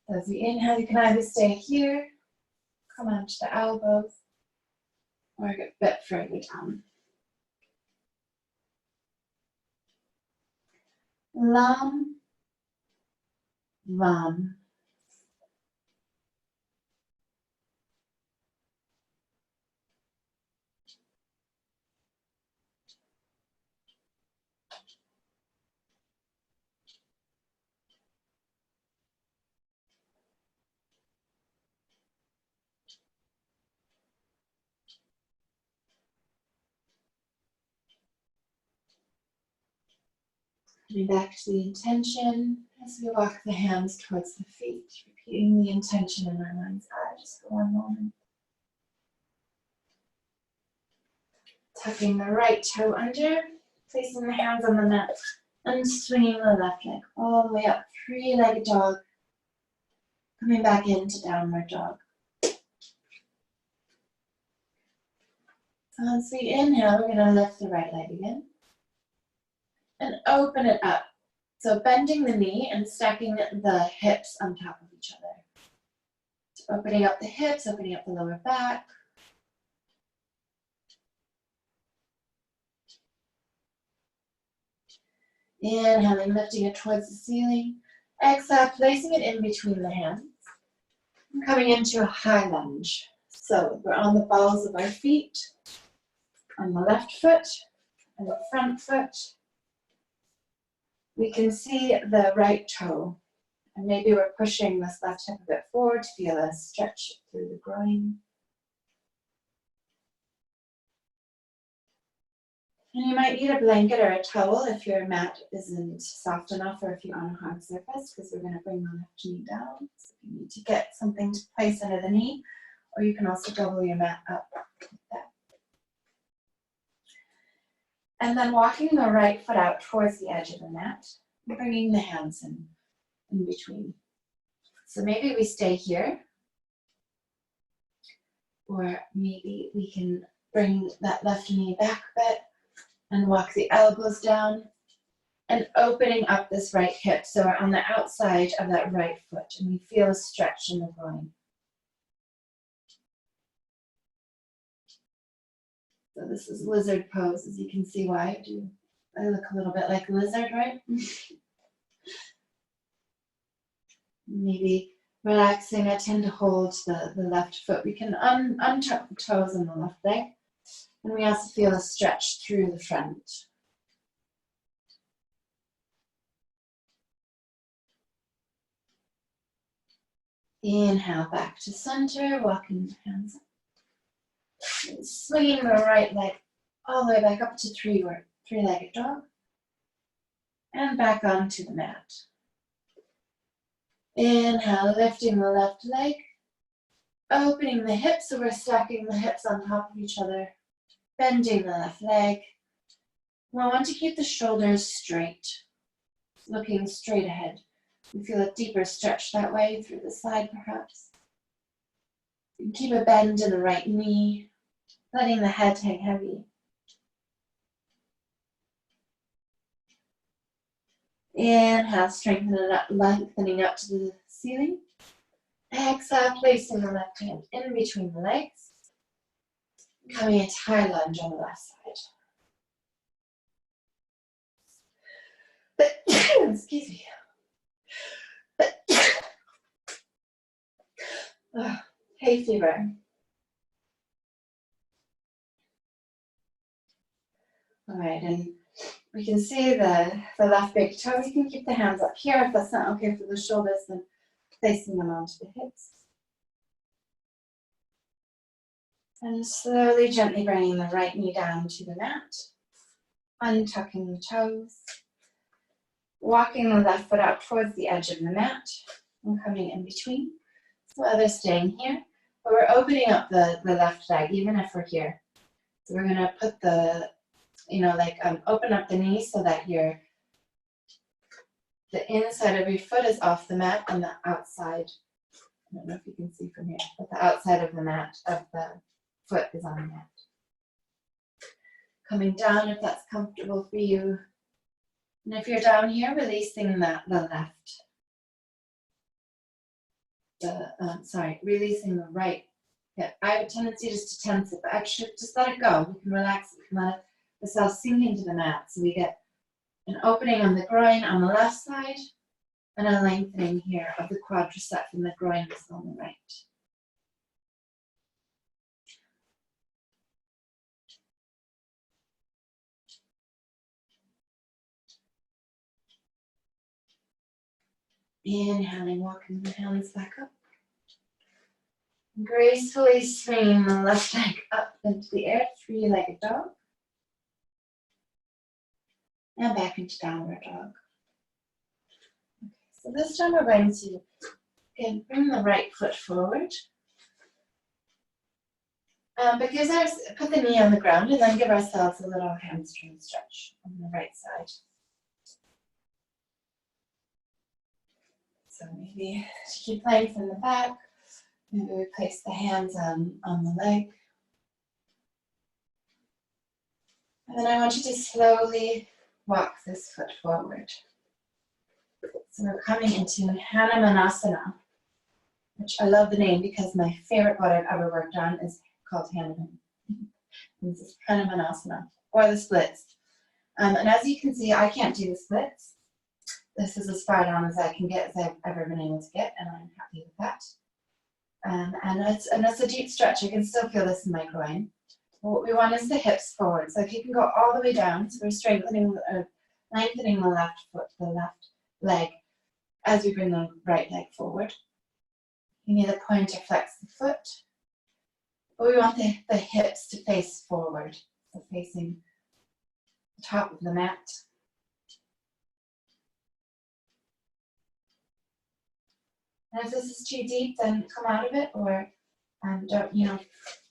So as you inhale, you can either stay here, come onto the elbows, or get a bit further down. Lam, vam. Coming back to the intention as we walk the hands towards the feet, repeating the intention in our mind's eye just for one moment. Tucking the right toe under, placing the hands on the mat, and swinging the left leg all the way up, three-legged dog. Coming back into downward dog. As we inhale, we're going to lift the right leg again and open it up. So bending the knee and stacking the hips on top of each other. So opening up the hips, opening up the lower back. Inhaling, lifting it towards the ceiling. Exhale, placing it in between the hands. And coming into a high lunge. So we're on the balls of our feet, on the left foot and the front foot. We can see the right toe. And maybe we're pushing this left hip a bit forward to feel a stretch through the groin. And you might need a blanket or a towel if your mat isn't soft enough or if you're on a hard surface, because we're going to bring the left knee down. So you need to get something to place under the knee, or you can also double your mat up like that. And then walking the right foot out towards the edge of the mat, bringing the hands in between. So maybe we stay here, or maybe we can bring that left knee back a bit and walk the elbows down and opening up this right hip. So we're on the outside of that right foot and we feel a stretch in the groin. So this is lizard pose, as you can see why I look a little bit like a lizard, right? Maybe relaxing, I tend to hold the left foot. We can untuck the toes on the left leg. And we also feel a stretch through the front. Inhale back to center, walking the hands up. And swinging the right leg all the way back up to three-legged dog. And back onto the mat. Inhale, lifting the left leg. Opening the hips, so we're stacking the hips on top of each other. Bending the left leg. We want to keep the shoulders straight, looking straight ahead. We feel a deeper stretch that way through the side, perhaps. You can keep a bend in the right knee, letting the head hang heavy. Inhale, strengthening it up, lengthening up to the ceiling. Exhale, placing the left hand in between the legs. Coming into high lunge on the left side. Excuse me. Hay fever. All right, and we can see the left big toe. You can keep the hands up here. If that's not okay for the shoulders, then placing them onto the hips. And slowly, gently bringing the right knee down to the mat. Untucking the toes. Walking the left foot out towards the edge of the mat. And coming in between. So others staying here. But we're opening up the left leg, even if we're here. So we're going to put the, open up the knee so that the inside of your foot is off the mat and the outside, I don't know if you can see from here, but the outside of the mat, of the foot is on the mat. Coming down if that's comfortable for you. And if you're down here, releasing the left. Releasing the right hip. I have a tendency just to tense it, but actually just let it go. We can relax it. We can let the cells sink into the mat. So we get an opening on the groin on the left side and a lengthening here of the quadricep from the groin muscle on the right. Inhaling, walking the hands back up. Gracefully swinging the left leg up into the air, three-legged dog. And back into downward dog. Okay, so this time we're going to again bring the right foot forward. Because put the knee on the ground and then give ourselves a little hamstring stretch on the right side. So maybe to keep length in the back, maybe we place the hands on the leg. And then I want you to slowly walk this foot forward. So we're coming into Hanumanasana, which I love the name because my favorite boat I've ever worked on is called Hanuman. This is Hanumanasana, or the splits. And as you can see, I can't do the splits. This is as far down as I can get, as I've ever been able to get, and I'm happy with that. And it's a deep stretch. I can still feel this in my groin. What we want is the hips forward. So if you can go all the way down, so we're strengthening, lengthening the left foot, the left leg, as we bring the right leg forward. You need the pointer flex the foot. But we want the hips to face forward, so facing the top of the mat. And if this is too deep, then come out of it, or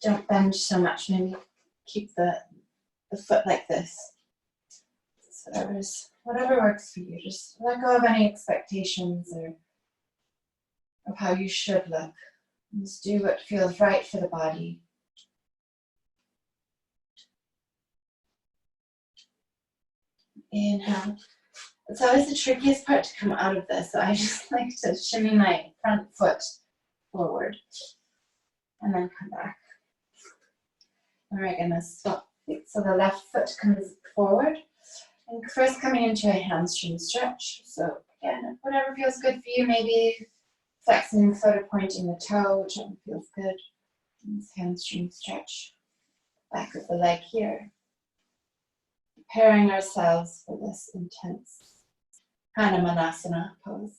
don't bend so much. Maybe keep the foot like this. So whatever works for you. Just let go of any expectations or of how you should look. Just do what feels right for the body. Inhale. It's always the trickiest part to come out of this, so I just like to shimmy my front foot forward and then come back. And we're going to swap feet. So the left foot comes forward. And first coming into a hamstring stretch. So again, whatever feels good for you, maybe flexing the foot or pointing the toe, whichever feels good. And this hamstring stretch. Back of the leg here. Preparing ourselves for this intense Hanumanasana pose.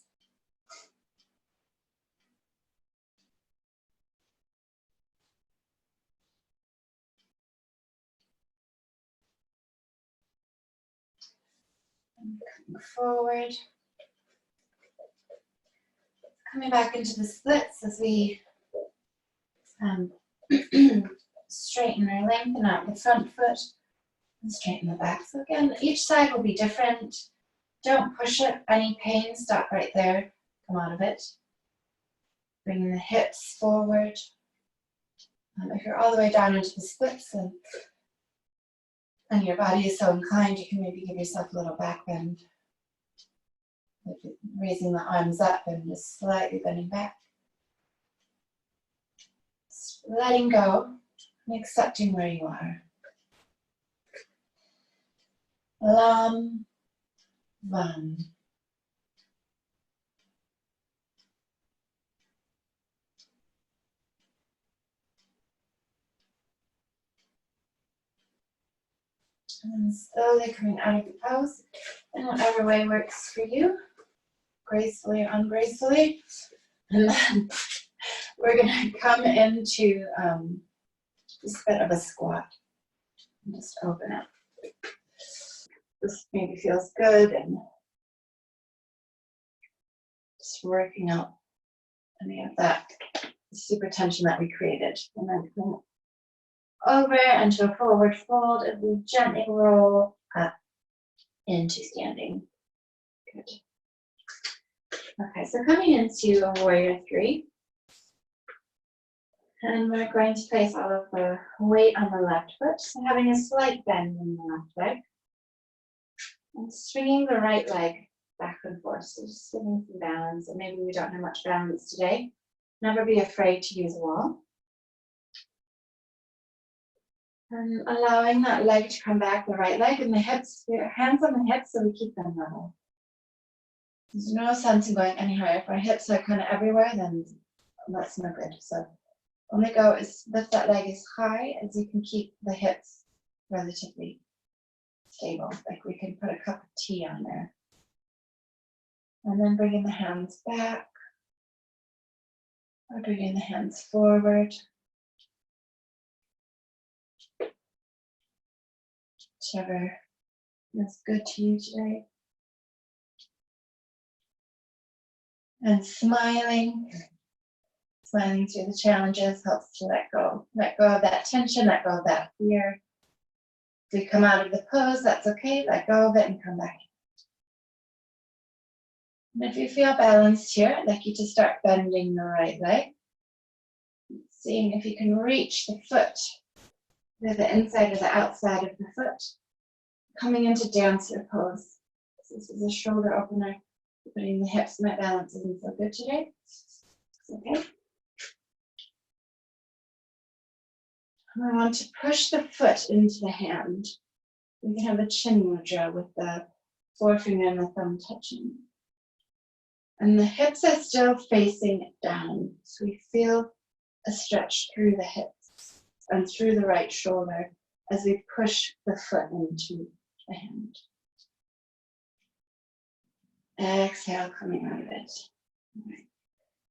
And coming forward. Coming back into the splits as we straighten or lengthen out the front foot and straighten the back. So again, each side will be different. Don't push it. Any pain, stop right there. Come out of it. Bringing the hips forward. If you're all the way down into the splits and your body is so inclined, you can maybe give yourself a little back bend. Raising the arms up and just slightly bending back. Just letting go and accepting where you are. Lam Van. And slowly coming out of the pose in whatever way works for you, gracefully or ungracefully. And then we're going to come into just a bit of a squat and just open up. This maybe feels good and just working out any of that super tension that we created. And then come over into a forward fold as we gently roll up into standing. Good. Okay, so coming into a warrior three. And we're going to place all of the weight on the left foot, so having a slight bend in the left leg. And swinging the right leg back and forth, so just giving some balance. And maybe we don't have much balance today. Never be afraid to use a wall. And allowing that leg to come back, the right leg, and the hips, hands on the hips so we keep them level. There's no sense in going any higher. If our hips are kind of everywhere, then that's no good. So only go is lift that leg as high as you can keep the hips relatively stable. Like we can put a cup of tea on there. And then bringing the hands back. Or bringing the hands forward. Whichever That's good to you today. And smiling through the challenges helps to let go of that tension, let go of that fear. If we come out of the pose, that's okay, let go of it and come back. And if you feel balanced here, I'd like you to start bending the right leg. Seeing if you can reach the foot, the inside or the outside of the foot. Coming into dancer pose. This is a shoulder opener. Putting the hips, my balance isn't so good today. It's okay. I want to push the foot into the hand. We can have a chin mudra with the forefinger and the thumb touching. And the hips are still facing down. So we feel a stretch through the hips and through the right shoulder as we push the foot into the hand. Exhale, coming out of it. All right.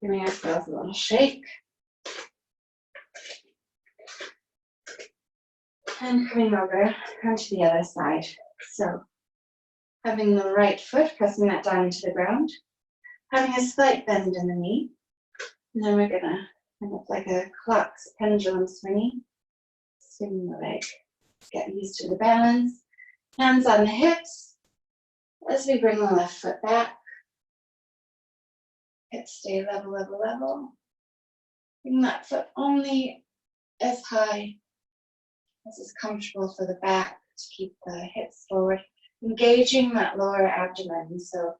Giving ourselves a little shake. And coming over onto the other side. So having the right foot, pressing that down into the ground. Having a slight bend in the knee. And then we're gonna look like a clock's pendulum swinging. Swinging the leg. Get used to the balance. Hands on the hips. As we bring the left foot back. Hips stay level, level, level. Bring that foot only as high as is comfortable for the back to keep the hips forward. Engaging that lower abdomen. So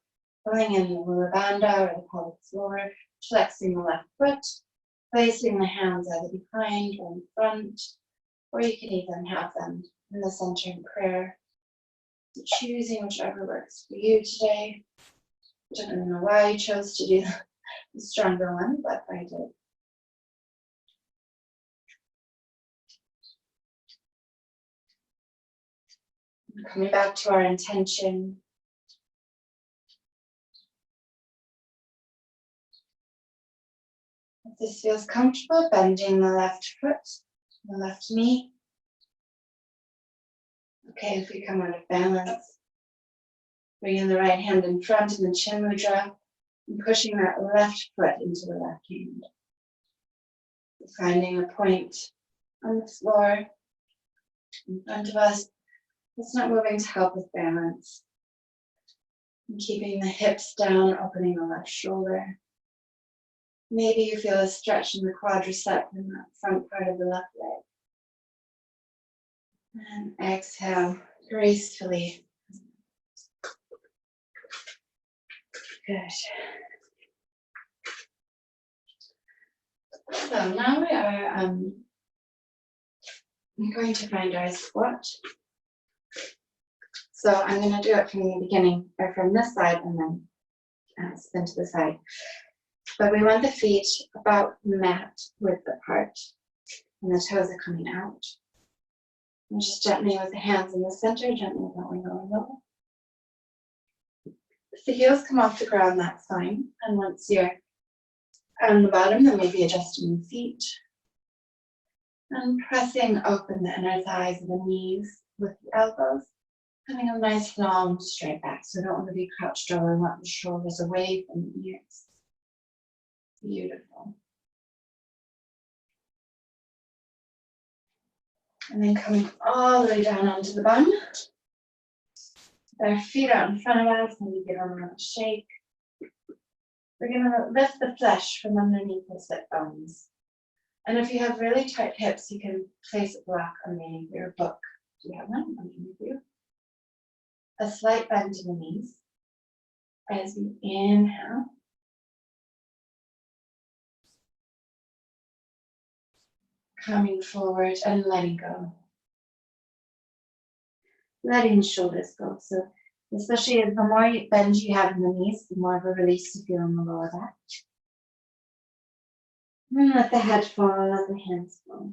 pulling in the lower bandha or the pelvic floor, flexing the left foot, placing the hands either behind or in front, or you can even have them in the center in prayer. So choosing whichever works for you today. I don't know why I chose to do the stronger one, but I did. Coming back to our intention. If this feels comfortable, bending the left foot, the left knee. Okay, if we come out of balance, bringing the right hand in front in the chin mudra, and pushing that left foot into the left hand. Finding a point on the floor in front of us. It's not moving to help with balance. And keeping the hips down, opening the left shoulder. Maybe you feel a stretch in the quadricep in that front part of the left leg. And exhale gracefully. Good. So now we are going to find our squat. So I'm going to do it from the beginning, or from this side, and then spin to the side. But we want the feet about mat width apart, and the toes are coming out. And just gently with the hands in the center, gently going over. If the heels come off the ground, that's fine. And once you're on the bottom, then maybe adjusting the feet. And pressing open the inner thighs and the knees with the elbows. Having a nice long straight back. So don't want to be crouched over and want the shoulders away from the ears. Beautiful. And then coming all the way down onto the bum. Our feet out in front of us, maybe give them a little shake. We're going to lift the flesh from underneath the sit bones. And if you have really tight hips, you can place a block underneath your book. Do you have one underneath you? A slight bend in the knees as we inhale. Coming forward and letting go. Letting the shoulders go. So especially the more bend you have in the knees, the more of a release you feel in the lower back. And let the head fall, let the hands fall.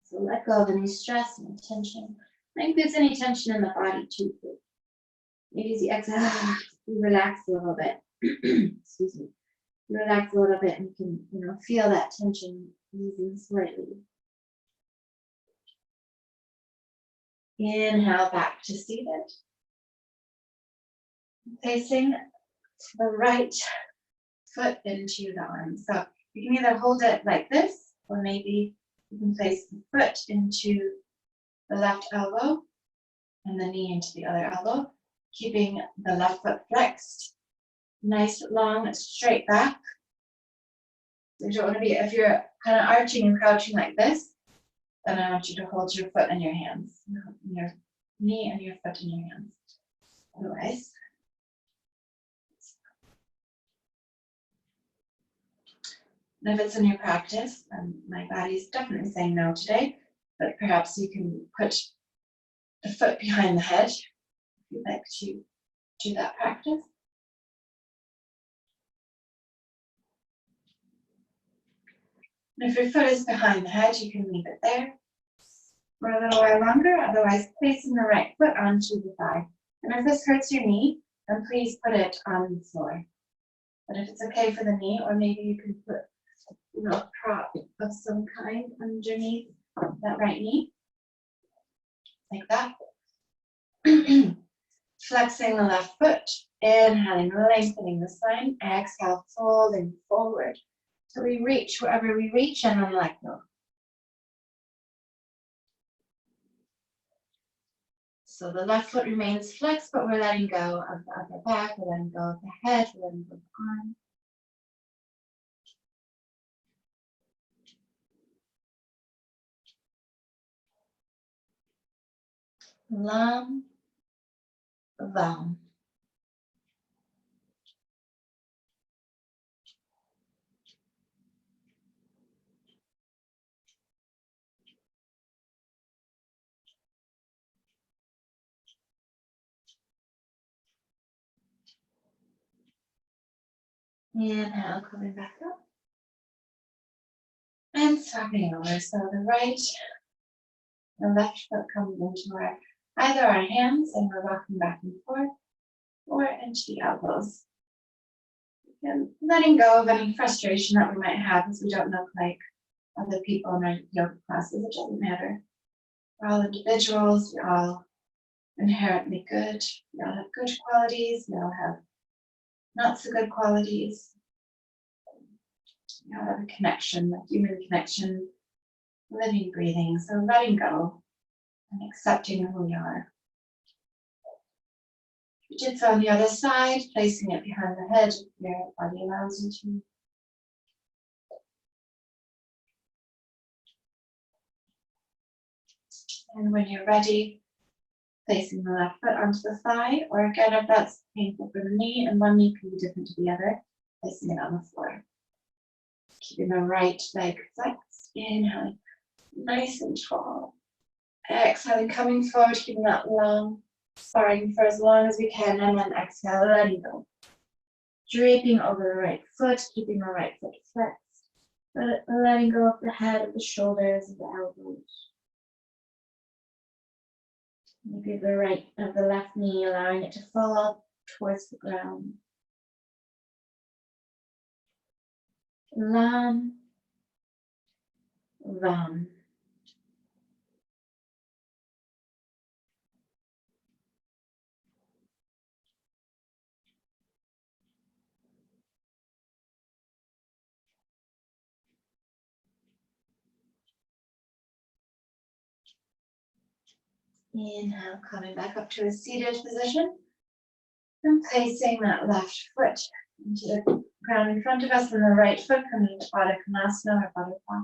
So let go of any stress and tension. That includes any tension in the body too. Maybe as you exhale, you relax a little bit. Excuse me. You relax a little bit and you can, feel that tension easing slightly. Inhale back to seated. Placing the right foot into the arm. So you can either hold it like this, or maybe you can place the foot into the left elbow and the knee into the other elbow, keeping the left foot flexed. Nice, long, straight back. You don't want to be, if you're kind of arching and crouching like this, then I want you to hold your foot in your hands, your knee and your foot in your hands. Otherwise, and if it's in your practice, and my body's definitely saying no today, but perhaps you can put the foot behind the head if you'd like to do that practice. And if your foot is behind the head, you can leave it there for a little while longer, otherwise placing the right foot onto the thigh. And if this hurts your knee, then please put it on the floor. But if it's okay for the knee, or maybe you can put a prop of some kind underneath that right knee, like that. Flexing the left foot, inhaling, lengthening the spine, exhale, folding forward. So we reach wherever we reach and then let go. So the left foot remains flexed, but we're letting go of the upper back, we're letting go of the head, we're letting go of the arm. Lam, Vam. Inhale, coming back up. And swapping over. So the right and left foot comes into either our hands, and we're rocking back and forth, or into the elbows. And letting go of any frustration that we might have as we don't look like other people in our yoga classes. It doesn't matter. We're all individuals. We're all inherently good. We all have good qualities. We all have not so good qualities. We all have a connection, a human connection, living, breathing. So letting go and accepting who we are. We did so on the other side, placing it behind the head if your body allows you to. And when you're ready, placing the left foot onto the thigh, or again, if that's painful for the knee, and one knee can be different to the other, placing it on the floor. Keeping the right leg flexed, inhaling, nice and tall. Exhaling, coming forward, keeping that long, sparring for as long as we can, and then exhale, letting go. Draping over the right foot, keeping the right foot flexed, letting go of the head, of the shoulders, of the elbows. Maybe the right of the left knee, allowing it to fall towards the ground. Lam, Vam. Inhale, coming back up to a seated position. And placing that left foot into the ground in front of us, and the right foot coming to Baddha Konasana or butterfly.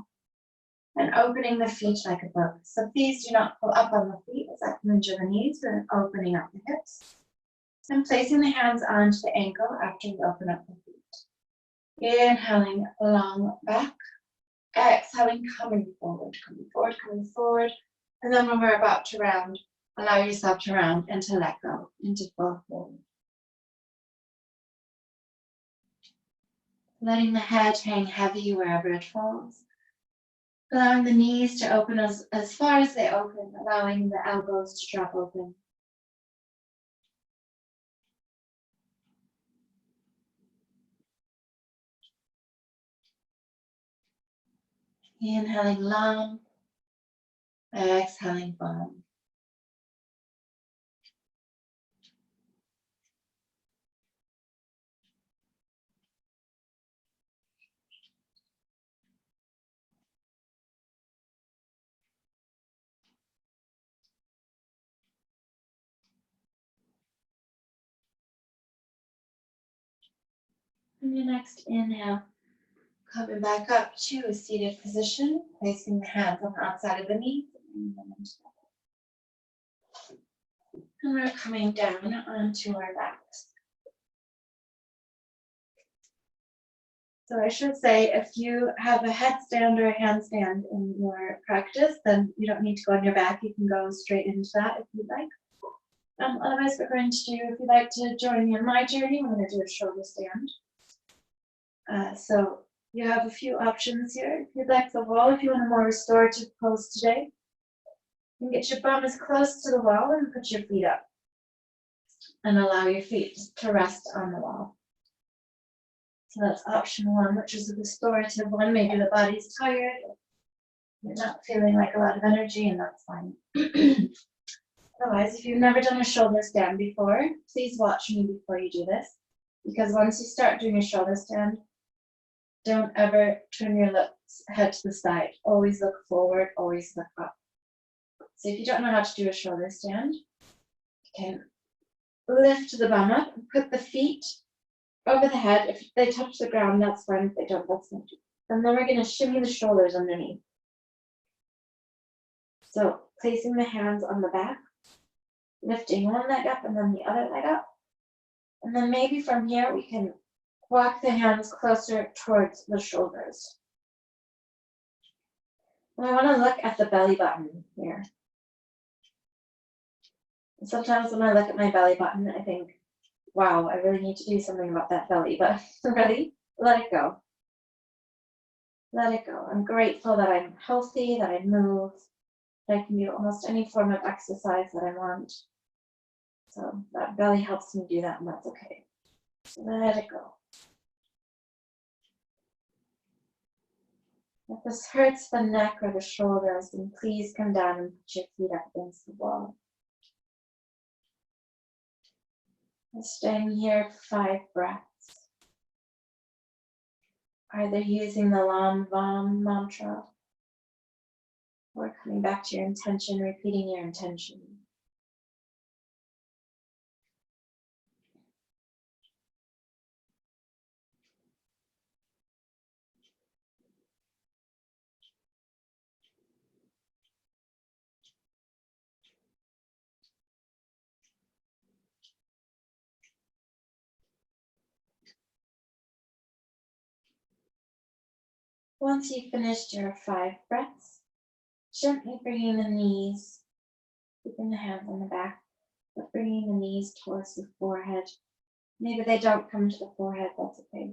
And opening the feet like a book. So please do not pull up on the feet as I come into the knees. We're opening up the hips. And placing the hands onto the ankle after we open up the feet. Inhaling long back. Exhaling, coming forward, coming forward, coming forward. And then when we're about to round, allow yourself to round and to let go into full forward. Letting the head hang heavy wherever it falls. Allowing the knees to open as far as they open, allowing the elbows to drop open. Inhaling long, exhaling long. And your next inhale, coming back up to a seated position, placing the hands on the outside of the knees. And we're coming down onto our backs. So I should say, if you have a headstand or a handstand in your practice, then you don't need to go on your back. You can go straight into that if you'd like. Otherwise, we're going to do, if you'd like to join me on my journey, we're going to do a shoulder stand. So you have a few options here. If you'd like the wall, if you want a more restorative pose today, you can get your bum as close to the wall and put your feet up. And allow your feet to rest on the wall. So that's option one, which is a restorative one. Maybe the body's tired, you're not feeling like a lot of energy, and that's fine. Otherwise, if you've never done a shoulder stand before, please watch me before you do this. Because once you start doing a shoulder stand, don't ever turn your head to the side. Always look forward, always look up. So if you don't know how to do a shoulder stand, you can lift the bum up and put the feet over the head. If they touch the ground, that's fine. If they don't, that's fine. And then we're going to shimmy the shoulders underneath. So placing the hands on the back, lifting one leg up and then the other leg up. And then maybe from here we can walk the hands closer towards the shoulders. And I want to look at the belly button here. And sometimes when I look at my belly button, I think, wow, I really need to do something about that belly, but ready? Let it go. Let it go. I'm grateful that I'm healthy, that I move, that I can do almost any form of exercise that I want. So that belly helps me do that, and that's okay. So let it go. If this hurts the neck or the shoulders, then please come down and put your feet up against the wall. And staying here for 5 breaths. Either using the Lam Vam mantra or coming back to your intention, repeating your intention. Once you've finished your 5 breaths, gently bringing the knees, keeping the hands on the back, but bringing the knees towards the forehead. Maybe they don't come to the forehead, that's okay.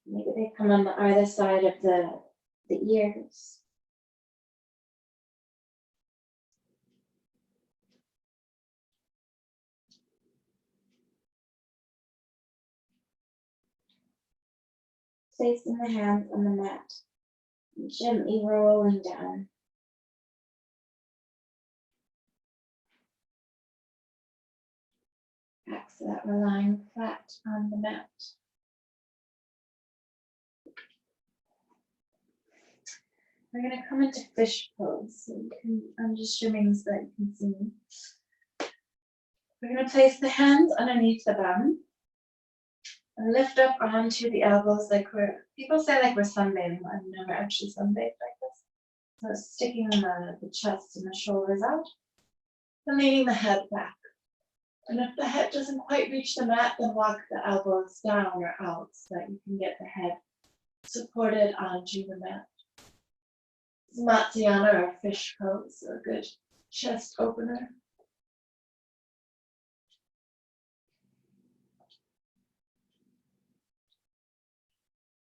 Maybe they come on the either side of the ears. Placing the hands on the mat, and gently rolling down. Back so that we're lying flat on the mat. We're going to come into fish pose. So I'm just shimming so that you can see me. We're going to place the hands underneath the bum and lift up onto the elbows like people say like we're sunbathing. I've never actually sunbathed like this. So sticking the chest and the shoulders out and leaning the head back. And if the head doesn't quite reach the mat, then walk the elbows down or out so that you can get the head supported onto the mat. Matsyana or fish pose, a good chest opener.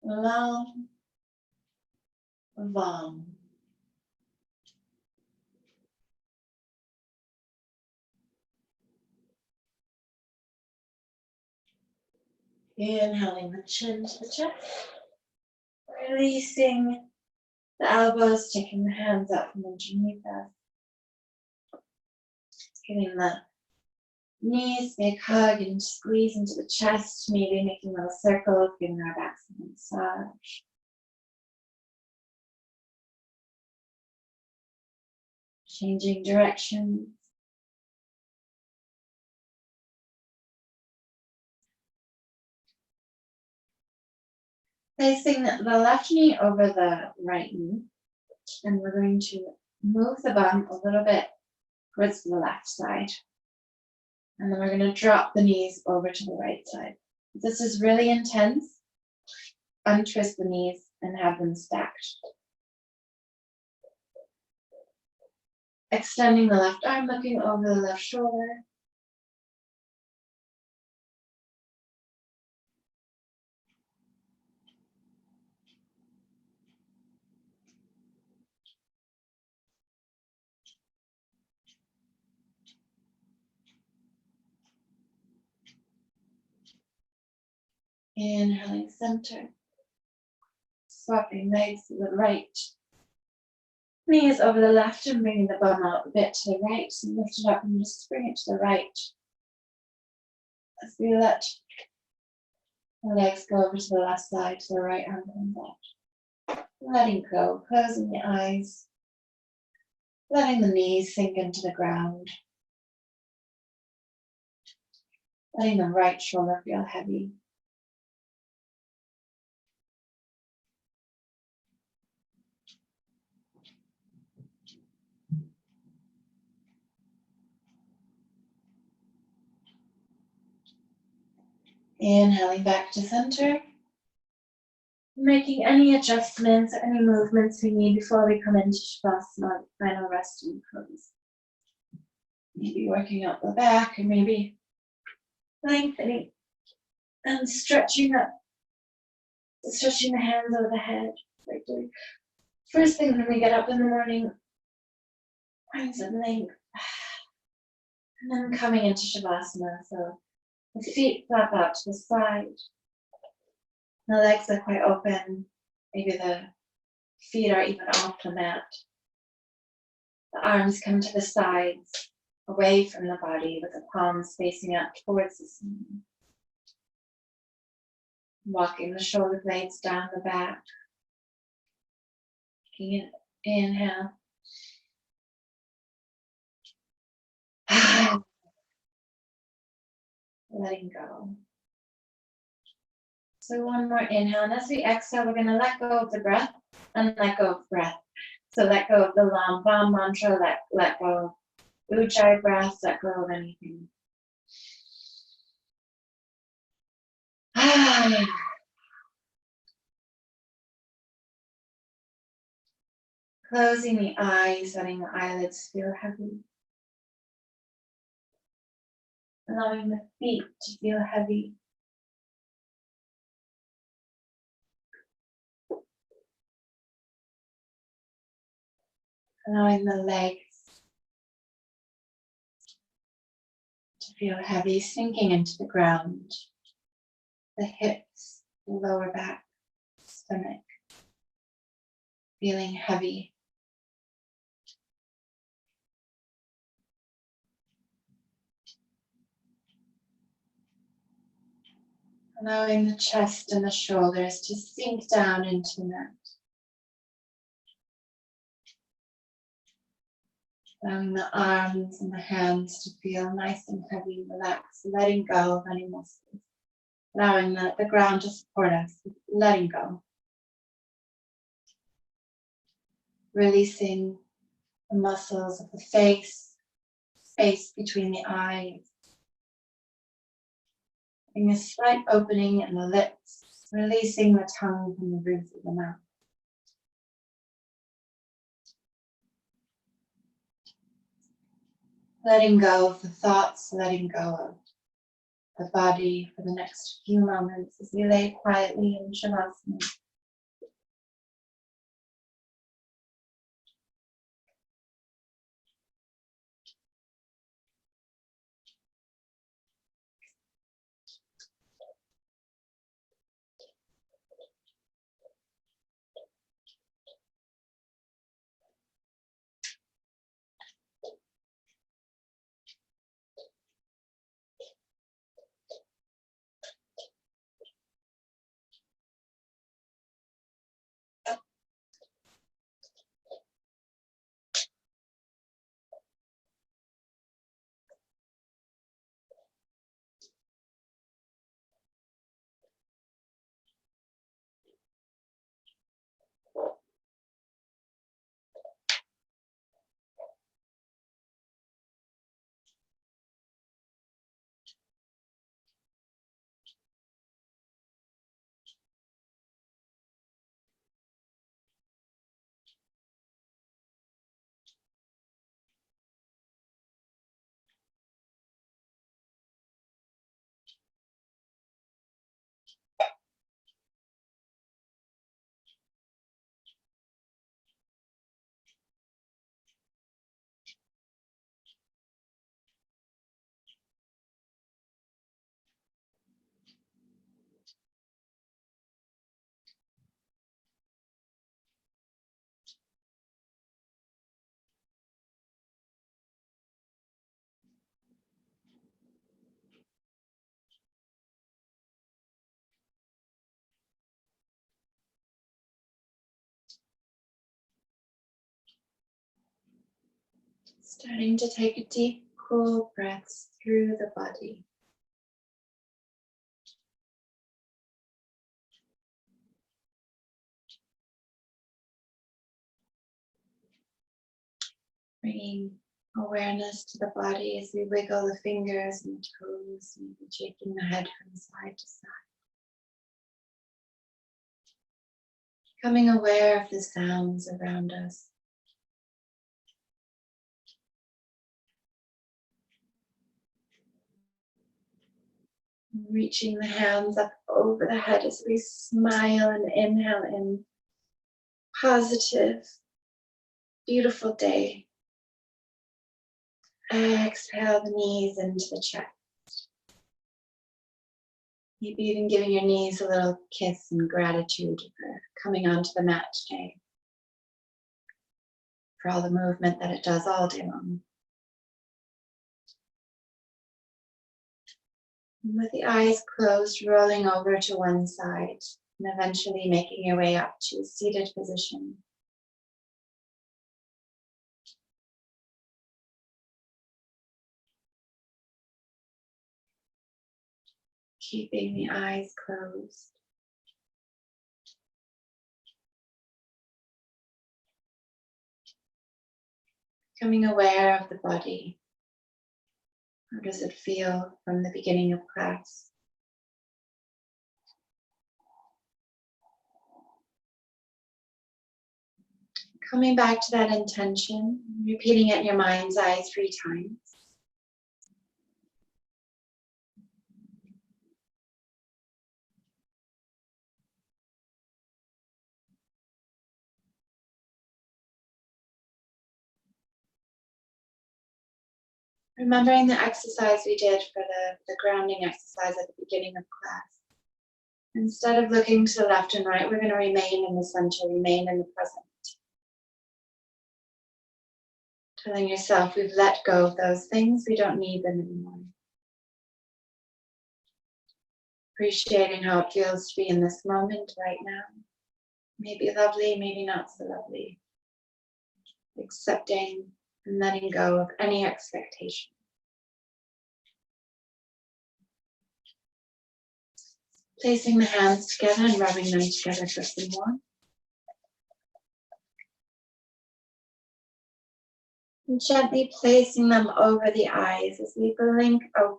Lam Vam. Inhaling the chin to the chest, releasing The elbows, taking the hands up from underneath us. Getting the knees, big hug and squeeze into the chest, maybe making little circles, giving our backs a massage. Changing directions. Placing the left knee over the right knee, and we're going to move the bum a little bit towards the left side. And then we're going to drop the knees over to the right side. If this is really intense, untwist the knees and have them stacked. Extending the left arm, looking over the left shoulder. Inhaling center. Swapping legs to the right. Knees over the left and bringing the bum out a bit to the right. So lift it up and just bring it to the right. As we let the legs go over to the left side, to the right arm comes out. Letting go, closing the eyes. Letting the knees sink into the ground. Letting the right shoulder feel heavy. Inhaling back to center. Making any adjustments, any movements we need before we come into Shavasana, final resting pose. Maybe working out the back and maybe lengthening and stretching up, stretching the hands over the head. Like doing first thing when we get up in the morning, find some length. And then coming into Shavasana, so the feet flap out to the side. The legs are quite open. Maybe the feet are even off the mat. The arms come to the sides, away from the body, with the palms facing up towards the ceiling. Walking the shoulder blades down the back. Taking an inhale. Letting go. So one more inhale, and as we exhale, we're going to let go of the breath and let go of breath. So let go of the Lam Bam mantra, let go of Ujjayi breath, let go of anything. Closing the eyes, letting the eyelids feel heavy. Allowing the feet to feel heavy. Allowing the legs to feel heavy, sinking into the ground. The hips, the lower back, stomach, feeling heavy. Allowing the chest and the shoulders to sink down into the mat. Allowing the arms and the hands to feel nice and heavy, relaxed, letting go of any muscles. Allowing the ground to support us, letting go. Releasing the muscles of the face, space between the eyes. Having a slight opening in the lips, releasing the tongue from the roof of the mouth. Letting go of the thoughts, letting go of the body for the next few moments as we lay quietly in Shavasana. Starting to take a deep, cool breaths through the body. Bringing awareness to the body as we wiggle the fingers and toes, maybe shaking the head from side to side. Becoming aware of the sounds around us. Reaching the hands up over the head as we smile and inhale in. Positive, beautiful day. Exhale the knees into the chest. Maybe even giving your knees a little kiss and gratitude for coming onto the mat today. For all the movement that it does all day long. And with the eyes closed, rolling over to one side and eventually making your way up to a seated position. Keeping the eyes closed. Becoming aware of the body. How does it feel from the beginning of class? Coming back to that intention, repeating it in your mind's eye 3 times. Remembering the exercise we did for the grounding exercise at the beginning of class. Instead of looking to the left and right, we're going to remain in the center, remain in the present. Telling yourself we've let go of those things, we don't need them anymore. Appreciating how it feels to be in this moment right now. Maybe lovely, maybe not so lovely. Accepting and letting go of any expectation. Placing the hands together and rubbing them together for some more. And gently placing them over the eyes as we blink open.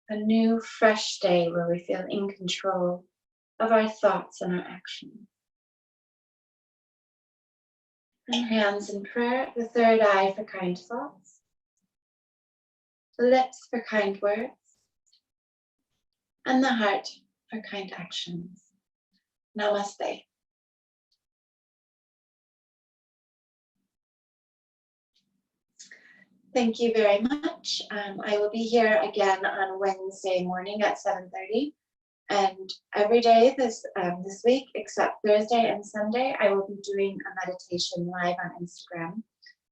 A new, fresh day where we feel in control of our thoughts and our actions. And hands in prayer, the third eye for kind thoughts, the lips for kind words, and the heart for kind actions. Namaste. Thank you very much. I will be here again on Wednesday morning at 7:30. And every day this week, except Thursday and Sunday, I will be doing a meditation live on Instagram.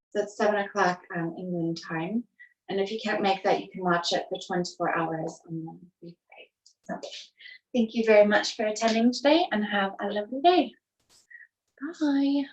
So it's 7 o'clock England time. And if you can't make that, you can watch it for 24 hours on the replay. So thank you very much for attending today and have a lovely day. Bye.